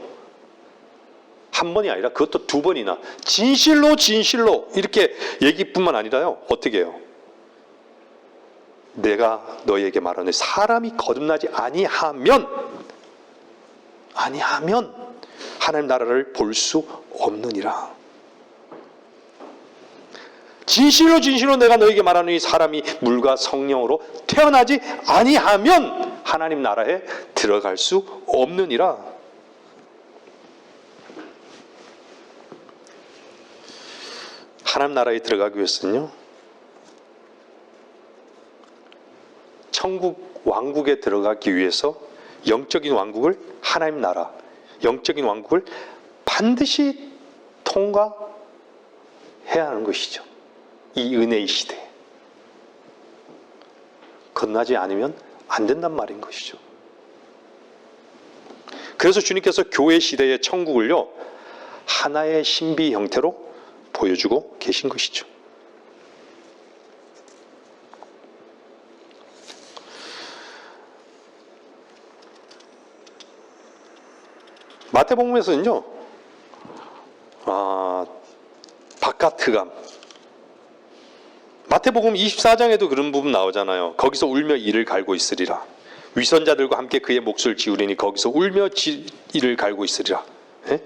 한 번이 아니라 그것도 두 번이나 진실로 진실로 이렇게 얘기뿐만 아니라요, 어떻게 해요? 내가 너희에게 말하는 사람이 거듭나지 아니하면 하나님 나라를 볼 수 없느니라. 진실로 진실로 내가 너희에게 말하는 이 사람이 물과 성령으로 태어나지 아니하면 하나님 나라에 들어갈 수 없느니라. 하나님 나라에 들어가기 위해서는요, 천국 왕국에 들어가기 위해서 영적인 왕국을, 하나님 나라, 영적인 왕국을 반드시 통과해야 하는 것이죠. 이 은혜의 시대에. 건너지 않으면 안 된단 말인 것이죠. 그래서 주님께서 교회 시대의 천국을요, 하나의 신비 형태로 보여주고 계신 것이죠. 마태복음에서는요, 바깥 흑암, 마태복음 24장에도 그런 부분 나오잖아요. 거기서 울며 이를 갈고 있으리라. 위선자들과 함께 그의 몫을 지우리니 거기서 울며 이를 갈고 있으리라. 예?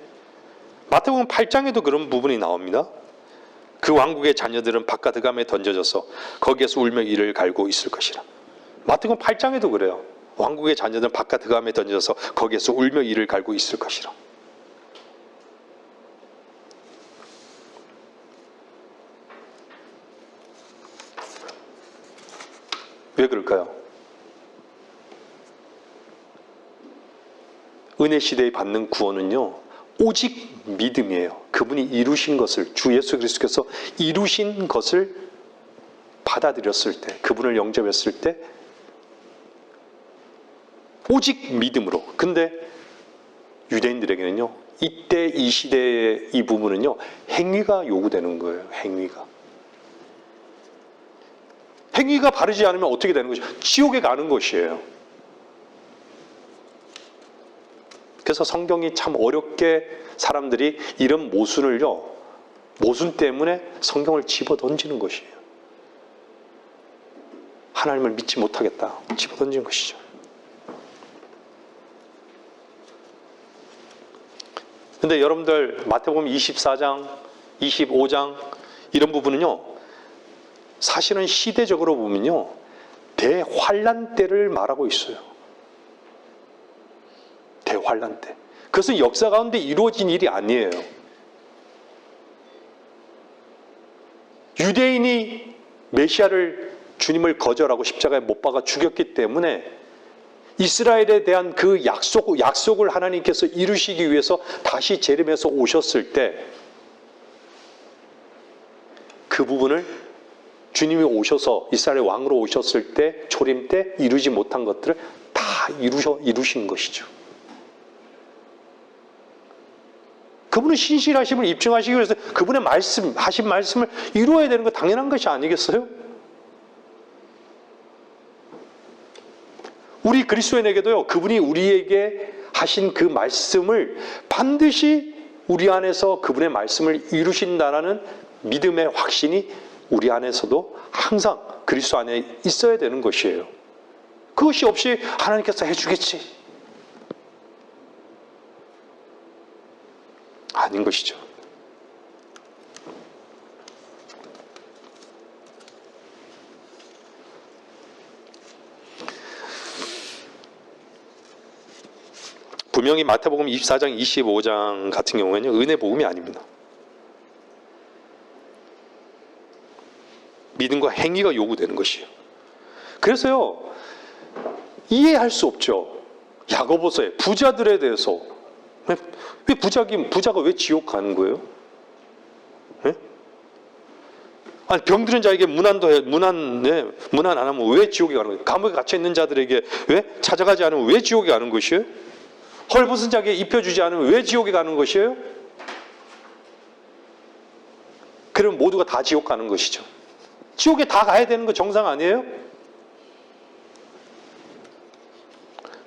마태복음 8장에도 그런 부분이 나옵니다. 그 왕국의 자녀들은 바깥 흑암에 던져져서 거기에서 울며 이를 갈고 있을 것이라. 마태복음 8장에도 그래요. 왕국의 자녀들은 바깥 흑암에 던져져서 거기에서 울며 이를 갈고 있을 것이라. 왜 그럴까요? 은혜 시대에 받는 구원은요, 오직 믿음이에요. 그분이 이루신 것을, 주 예수 그리스도께서 이루신 것을 받아들였을 때, 그분을 영접했을 때 오직 믿음으로. 근데 유대인들에게는요, 이때 이 시대의 이 부분은요, 행위가 요구되는 거예요. 행위가 바르지 않으면 어떻게 되는 거죠? 지옥에 가는 것이에요. 그래서 성경이 참 어렵게 사람들이 이런 모순을요, 모순 때문에 성경을 집어 던지는 것이에요. 하나님을 믿지 못하겠다, 집어 던지는 것이죠. 근데 여러분들 마태복음 24장, 25장 이런 부분은요, 사실은 시대적으로 보면요, 대환란 때를 말하고 있어요. 대환란 때. 그것은 역사 가운데 이루어진 일이 아니에요. 유대인이 메시아를, 주님을 거절하고 십자가에 못 박아 죽였기 때문에 이스라엘에 대한 그 약속을 하나님께서 이루시기 위해서 다시 재림해서 오셨을 때 그 부분을 주님이 오셔서 이스라엘 왕으로 오셨을 때, 초림 때 이루지 못한 것들을 다 이루신 것이죠. 그분은 신실하심을 입증하시기 위해서 그분의 하신 말씀을 이루어야 되는 거 당연한 것이 아니겠어요? 우리 그리스도인에게도요, 그분이 우리에게 하신 그 말씀을 반드시 우리 안에서 그분의 말씀을 이루신다라는 믿음의 확신이 우리 안에서도 항상 그리스도 안에 있어야 되는 것이에요. 그것이 없이 하나님께서 해주겠지, 아닌 것이죠. 분명히 마태복음 24장, 25장 같은 경우에는 은혜 복음이 아닙니다. 믿음과 행위가 요구되는 것이에요. 그래서요, 이해할 수 없죠. 야고보서에 부자들에 대해서 왜 부자가 왜 지옥 가는 거예요? 네? 아니, 병들은 자에게 문안 안 하면 왜 지옥에 가는 거예요? 감옥에 갇혀 있는 자들에게 왜 찾아가지 않으면 왜 지옥에 가는 것이에요? 헐벗은 자에게 입혀주지 않으면 왜 지옥에 가는 것이에요? 그러면 모두가 다 지옥 가는 것이죠. 지옥에 다 가야 되는 거 정상 아니에요?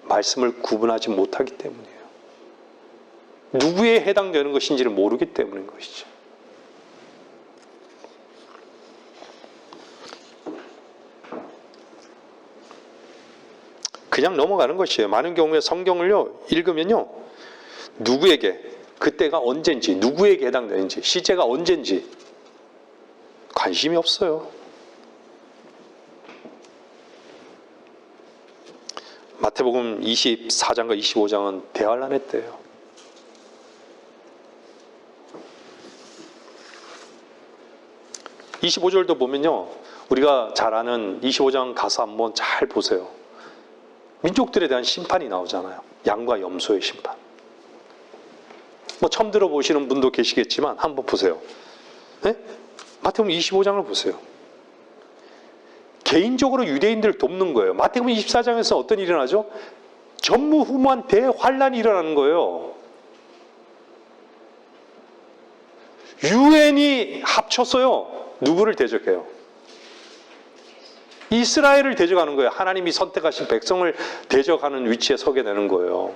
말씀을 구분하지 못하기 때문이에요. 누구에 해당되는 것인지를 모르기 때문인 것이죠. 그냥 넘어가는 것이에요. 많은 경우에 성경을요 읽으면요 누구에게, 그때가 언젠지, 누구에게 해당되는지, 시제가 언젠지 관심이 없어요. 마태복음 24장과 25장은 대환란의 때예요. (25절도) 보면요 우리가 잘 아는 25장 가서 한번 잘 보세요. 민족들에 대한 심판이 나오잖아요. 양과 염소의 심판. 뭐 처음 들어보시는 분도 계시겠지만 한번 보세요. 네? 마태복음 25장을 보세요. 개인적으로 유대인들을 돕는 거예요. 마태복음 24장에서 어떤 일이 일어나죠? 전무후무한 대환란이 일어나는 거예요. 유엔이 합쳐서요 누구를 대적해요? 이스라엘을 대적하는 거예요. 하나님이 선택하신 백성을 대적하는 위치에 서게 되는 거예요.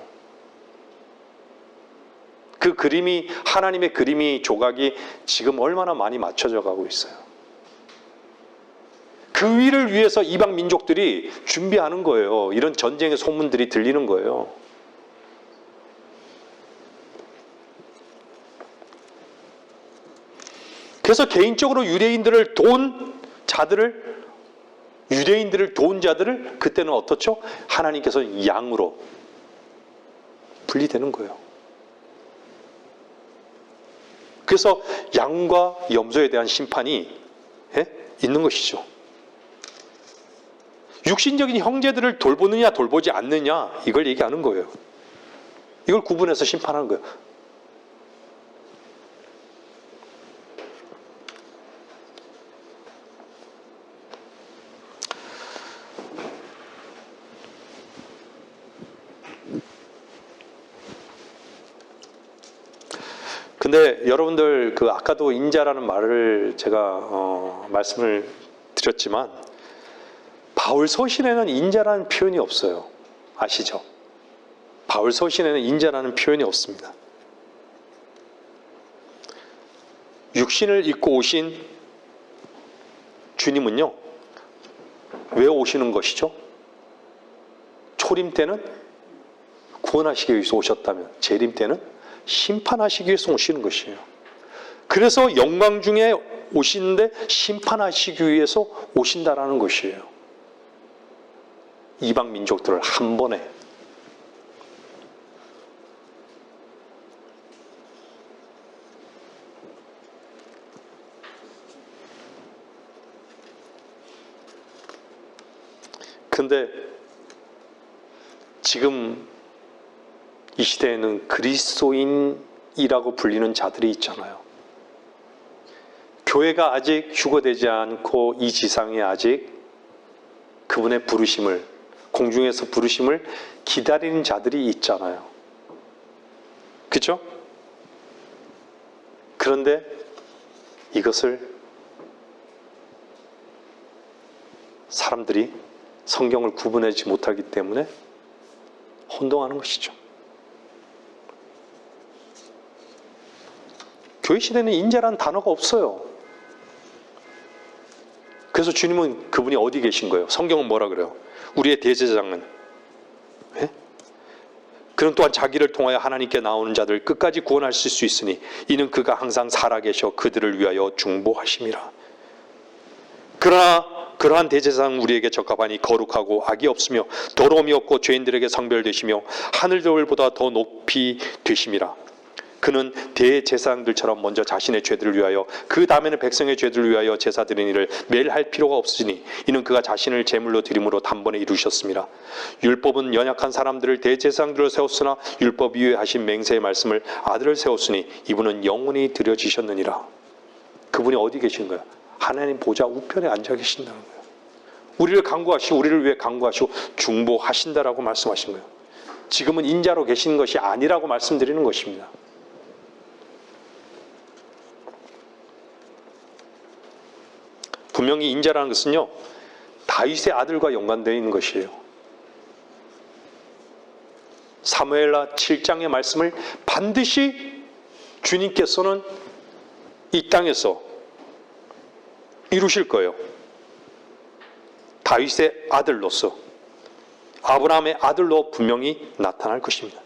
그 그림이, 하나님의 그림이, 조각이 지금 얼마나 많이 맞춰져 가고 있어요. 그 위를 위해서 이방 민족들이 준비하는 거예요. 이런 전쟁의 소문들이 들리는 거예요. 그래서 개인적으로 유대인들을 도운 자들을 그때는 어떻죠? 하나님께서 양으로 분리되는 거예요. 그래서 양과 염소에 대한 심판이 있는 것이죠. 육신적인 형제들을 돌보느냐 돌보지 않느냐 이걸 얘기하는 거예요. 이걸 구분해서 심판하는 거예요. 근데 여러분들 그 아까도 인자라는 말을 제가 말씀을 드렸지만 바울 서신에는 인자라는 표현이 없어요. 아시죠? 바울 서신에는 인자라는 표현이 없습니다. 육신을 입고 오신 주님은요 왜 오시는 것이죠? 초림 때는 구원하시기 위해서 오셨다면 재림 때는 심판하시기 위해서 오시는 것이에요. 그래서 영광 중에 오시는데 심판하시기 위해서 오신다라는 것이에요. 이방 민족들을 한 번에. 근데 지금 이 시대에는 그리스도인이라고 불리는 자들이 있잖아요. 교회가 아직 휴거되지 않고 이 지상에 아직 그분의 부르심을, 공중에서 부르심을 기다리는 자들이 있잖아요. 그렇죠? 그런데 이것을 사람들이 성경을 구분하지 못하기 때문에 혼동하는 것이죠. 교회 시대는 인자라는 단어가 없어요. 그래서 주님은 그분이 어디 계신 거예요? 성경은 뭐라 그래요? 우리의 대제사장은 그는 또한 자기를 통하여 하나님께 나오는 자들 끝까지 구원하실 수 있으니 이는 그가 항상 살아계셔 그들을 위하여 중보하심이라. 그러나 그러한 대제사장 우리에게 적합하니 거룩하고 악이 없으며 더러움이 없고 죄인들에게 성별되시며 하늘들보다 더 높이 되심이라. 그는 대제사장들처럼 먼저 자신의 죄들을 위하여 그 다음에는 백성의 죄들을 위하여 제사 드리는 일을 매일 할 필요가 없으니 이는 그가 자신을 제물로 드림으로 단번에 이루셨습니다. 율법은 연약한 사람들을 대제사장들로 세웠으나 율법 이후에 하신 맹세의 말씀을 아들을 세웠으니 이분은 영원히 드려지셨느니라. 그분이 어디 계신 거예요? 하나님 보좌 우편에 앉아 계신다는 거예요. 우리를 간구하시고 우리를 위해 간구하시고 중보하신다라고 말씀하신 거예요. 지금은 인자로 계시는 것이 아니라고 말씀드리는 것입니다. 분명히 인자라는 것은요, 다윗의 아들과 연관되어 있는 것이에요. 사무엘하 7장의 말씀을 반드시 주님께서는 이 땅에서 이루실 거예요. 다윗의 아들로서, 아브라함의 아들로 분명히 나타날 것입니다.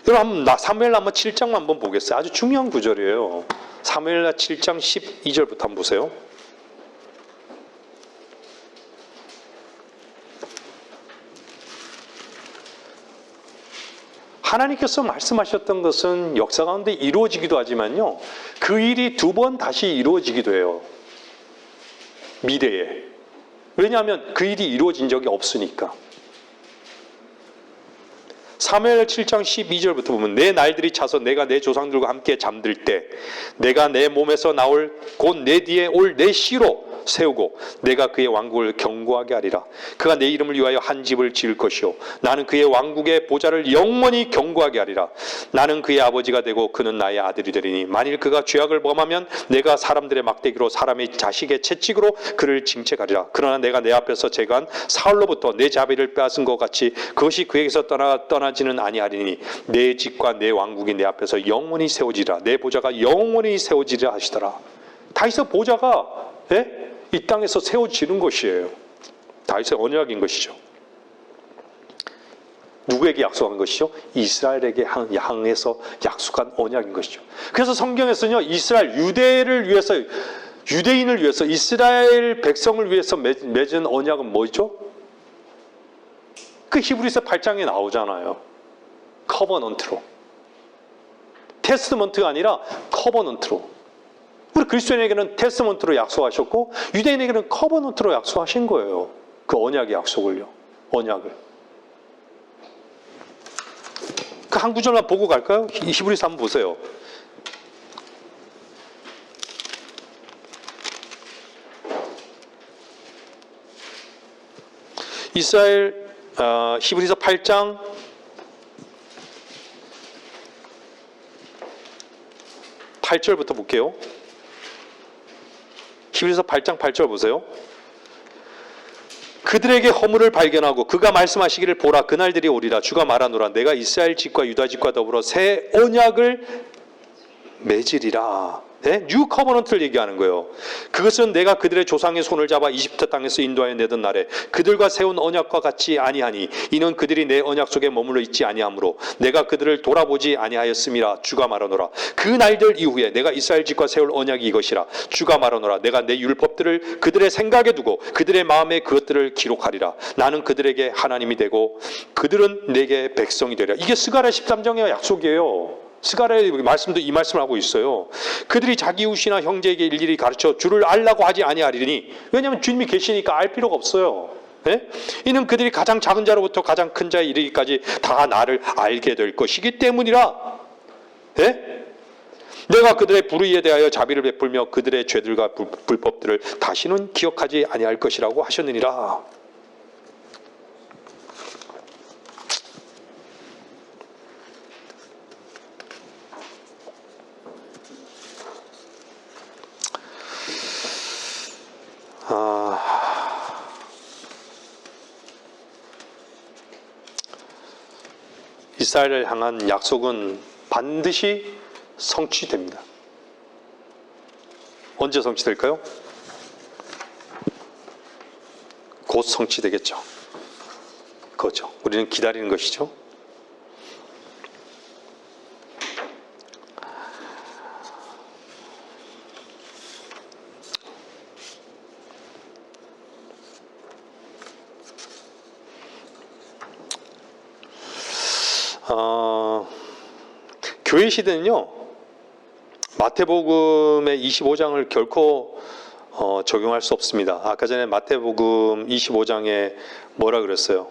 여러분, 사무엘하 7장만 한번 보겠어요. 아주 중요한 구절이에요. 사무엘하 7장 12절부터 한번 보세요. 하나님께서 말씀하셨던 것은 역사 가운데 이루어지기도 하지만요, 그 일이 두 번 다시 이루어지기도 해요. 미래에. 왜냐하면 그 일이 이루어진 적이 없으니까. 사무엘 7장 12절부터 보면 내 날들이 차서 내가 내 조상들과 함께 잠들 때 내가 내 몸에서 나올 곧 내 뒤에 올 내 씨로 세우고 내가 그의 왕국을 견고하게 하리라. 그가 내 이름을 위하여 한 집을 지을 것이요 나는 그의 왕국의 보좌를 영원히 견고하게 하리라. 나는 그의 아버지가 되고 그는 나의 아들이 되리니 만일 그가 죄악을 범하면 내가 사람들의 막대기로 사람의 자식의 채찍으로 그를 징책하리라. 그러나 내가 내 앞에서 제거한 사울로부터 내 자비를 빼앗은 것 같이 그것이 그에게서 떠나지는 아니하리니 내 집과 내 왕국이 내 앞에서 영원히 세워지리라. 내 보좌가 영원히 세워지리라 하시더라. 다윗의 보좌가 이 땅에서 세워지는 것이에요. 다윗의 언약인 것이죠. 누구에게 약속한 것이죠? 이스라엘에게 향해서 약속한 언약인 것이죠. 그래서 성경에서는요, 이스라엘, 유대인을 위해서, 이스라엘 백성을 위해서 맺은 언약은 뭐죠? 그 히브리서 8장에 나오잖아요. 커버넌트로. 테스트먼트가 아니라 커버넌트로. 우리 그리스도인에게는 테스트먼트로 약속하셨고 유대인에게는 커버넌트로 약속하신 거예요. 그 언약의 약속을요. 언약을. 그 한 구절만 보고 갈까요? 히브리서 한번 보세요. 이스라엘 히브리서 8장 8절부터 볼게요. 히브리서 8장 8절 보세요. 그들에게 허물을 발견하고 그가 말씀하시기를 보라 그날들이 오리라. 주가 말하노라 내가 이스라엘 집과 유다 집과 더불어 새 언약을 맺으리라. 뉴 커버넌트를 얘기하는 거예요. 그것은 내가 그들의 조상의 손을 잡아 이집트 땅에서 인도하여 내던 날에 그들과 세운 언약과 같이 아니하니 이는 그들이 내 언약 속에 머물러 있지 아니하므로 내가 그들을 돌아보지 아니하였음이라. 주가 말하노라 그 날들 이후에 내가 이스라엘 집과 세울 언약이 이것이라. 주가 말하노라 내가 내 율법들을 그들의 생각에 두고 그들의 마음에 그것들을 기록하리라. 나는 그들에게 하나님이 되고 그들은 내게 백성이 되리라. 이게 스가랴 13장의 약속이에요. 스가랴의 말씀도 이 말씀을 하고 있어요. 그들이 자기 이웃이나 형제에게 일일이 가르쳐 주를 알라고 하지 아니하리니. 왜냐하면 주님이 계시니까 알 필요가 없어요. 이는 그들이 가장 작은 자로부터 가장 큰 자에 이르기까지 다 나를 알게 될 것이기 때문이라. 내가 그들의 불의에 대하여 자비를 베풀며 그들의 죄들과 불법들을 다시는 기억하지 아니할 것이라고 하셨느니라. 이스라엘을 향한 약속은 반드시 성취됩니다. 언제 성취될까요? 곧 성취되겠죠. 그렇죠. 우리는 기다리는 것이죠. 교회 시대는요, 마태복음의 25장을 결코 적용할 수 없습니다. 아까 전에 마태복음 25장에 뭐라 그랬어요?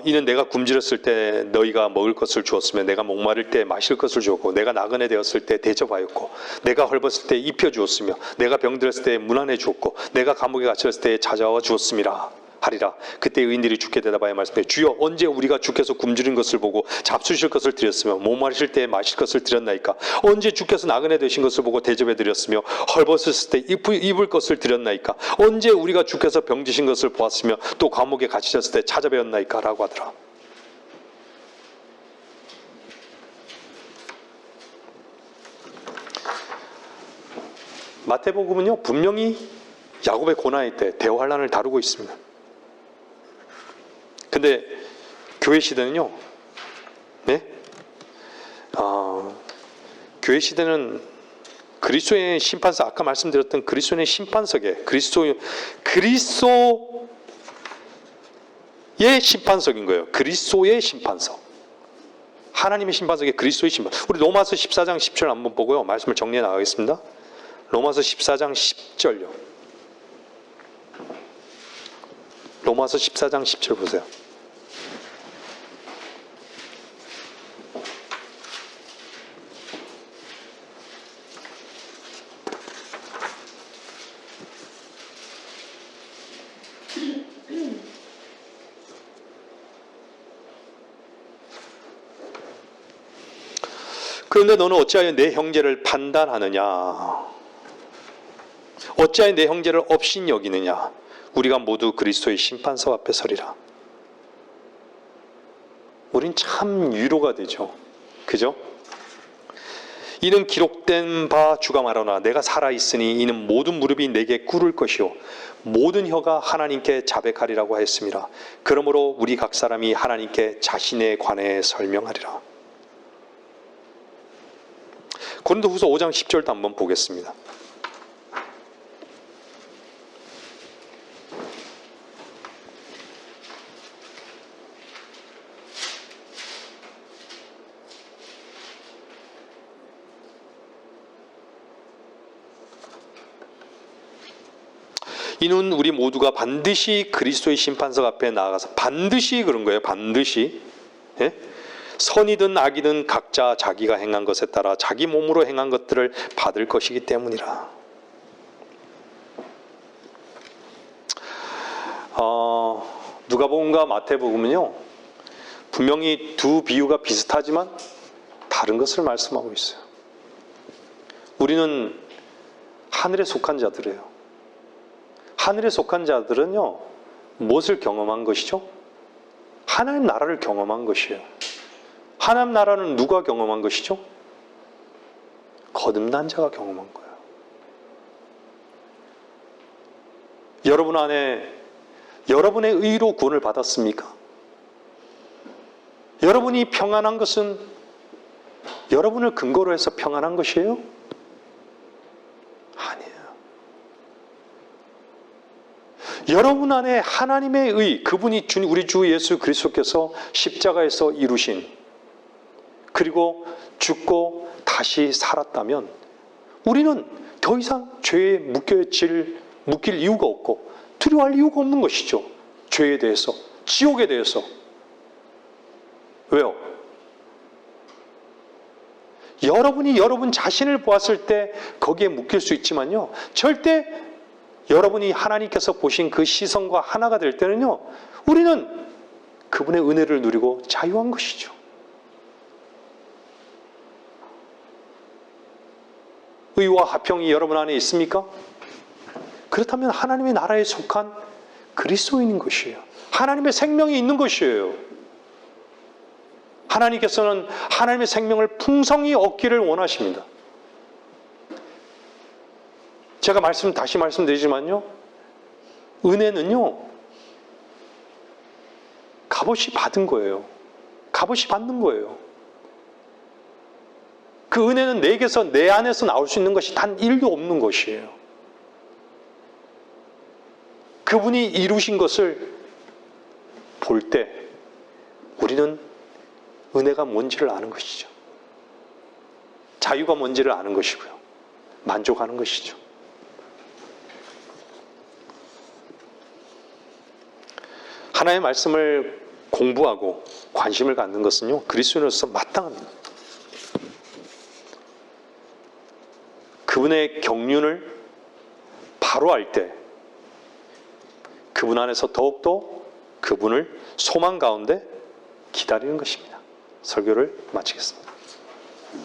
이는 내가 굶주렸을 때 너희가 먹을 것을 주었으며 내가 목마를 때 마실 것을 주었고 내가 나그네 되었을 때 대접하였고 내가 헐벗을 때 입혀 주었으며 내가 병들었을 때 문안해 주었고 내가 감옥에 갇혔을 때 찾아와 주었습니다. 하리라. 그때 의인들이 주께 대답하여 말씀해 주여 언제 우리가 주께서 굶주린 것을 보고 잡수실 것을 드렸으며 목마르실 때 마실 것을 드렸나이까? 언제 주께서 나그네 되신 것을 보고 대접해 드렸으며 헐벗었을 때 입을 것을 드렸나이까? 언제 우리가 주께서 병드신 것을 보았으며 또 감옥에 갇히셨을 때 찾아뵈었나이까? 라고 하더라. 마태복음은요 분명히 야곱의 고난의 때 대환란을 다루고 있습니다. 근데 교회 시대는요, 네? 교회 시대는 그리스도의 심판석, 아까 말씀드렸던 그리스도의 심판석에 그리스도의 심판석인 거예요. 그리스도의 심판석. 하나님의 심판석에 그리스도의 심판. 우리 로마서 14장 10절 한번 보고요. 말씀을 정리해 나가겠습니다. 로마서 14장 10절요. 로마서 14장 10절 보세요. 그런데 너는 어찌하여 내 형제를 판단하느냐? 어찌하여 내 형제를 업신여기느냐? 우리가 모두 그리스도의 심판석 앞에 서리라. 우린 참 위로가 되죠. 그죠? 이는 기록된 바 주가 말하노라 내가 살아있으니 이는 모든 무릎이 내게 꿇을 것이요 모든 혀가 하나님께 자백하리라고 하였습니다. 그러므로 우리 각 사람이 하나님께 자신에 관해 설명하리라. 고린도후서 5장 10절도 한번 보겠습니다. 이는 우리 모두가 반드시 그리스도의 심판석 앞에 나아가서 반드시 그런 거예요. 반드시. 예? 선이든 악이든 각자 자기가 행한 것에 따라 자기 몸으로 행한 것들을 받을 것이기 때문이라. 누가복음과 마태복음은요 분명히 두 비유가 비슷하지만 다른 것을 말씀하고 있어요. 우리는 하늘에 속한 자들이에요. 하늘에 속한 자들은요 무엇을 경험한 것이죠? 하나님 나라를 경험한 것이에요. 하나님 나라는 누가 경험한 것이죠? 거듭난 자가 경험한 거예요. 여러분 안에 여러분의 의로 구원을 받았습니까? 여러분이 평안한 것은 여러분을 근거로 해서 평안한 것이에요? 아니에요. 여러분 안에 하나님의 의, 그분이 우리 주 예수 그리스도께서 십자가에서 이루신 그리고 죽고 다시 살았다면 우리는 더 이상 죄에 묶일 이유가 없고 두려워할 이유가 없는 것이죠. 죄에 대해서, 지옥에 대해서. 왜요? 여러분이 여러분 자신을 보았을 때 거기에 묶일 수 있지만요. 절대 여러분이 하나님께서 보신 그 시선과 하나가 될 때는요. 우리는 그분의 은혜를 누리고 자유한 것이죠. 의와 화평이 여러분 안에 있습니까? 그렇다면 하나님의 나라에 속한 그리스도인인 것이에요. 하나님의 생명이 있는 것이에요. 하나님께서는 하나님의 생명을 풍성히 얻기를 원하십니다. 제가 다시 말씀드리지만요. 은혜는요. 값없이 받은 거예요. 값없이 받는 거예요. 그 은혜는 내 안에서 나올 수 있는 것이 단 1도 없는 것이에요. 그분이 이루신 것을 볼 때 우리는 은혜가 뭔지를 아는 것이죠. 자유가 뭔지를 아는 것이고요. 만족하는 것이죠. 하나님의 말씀을 공부하고 관심을 갖는 것은요. 그리스도인으로서 마땅합니다. 그분의 경륜을 바로 알 때 그분 안에서 더욱더 그분을 소망 가운데 기다리는 것입니다. 설교를 마치겠습니다.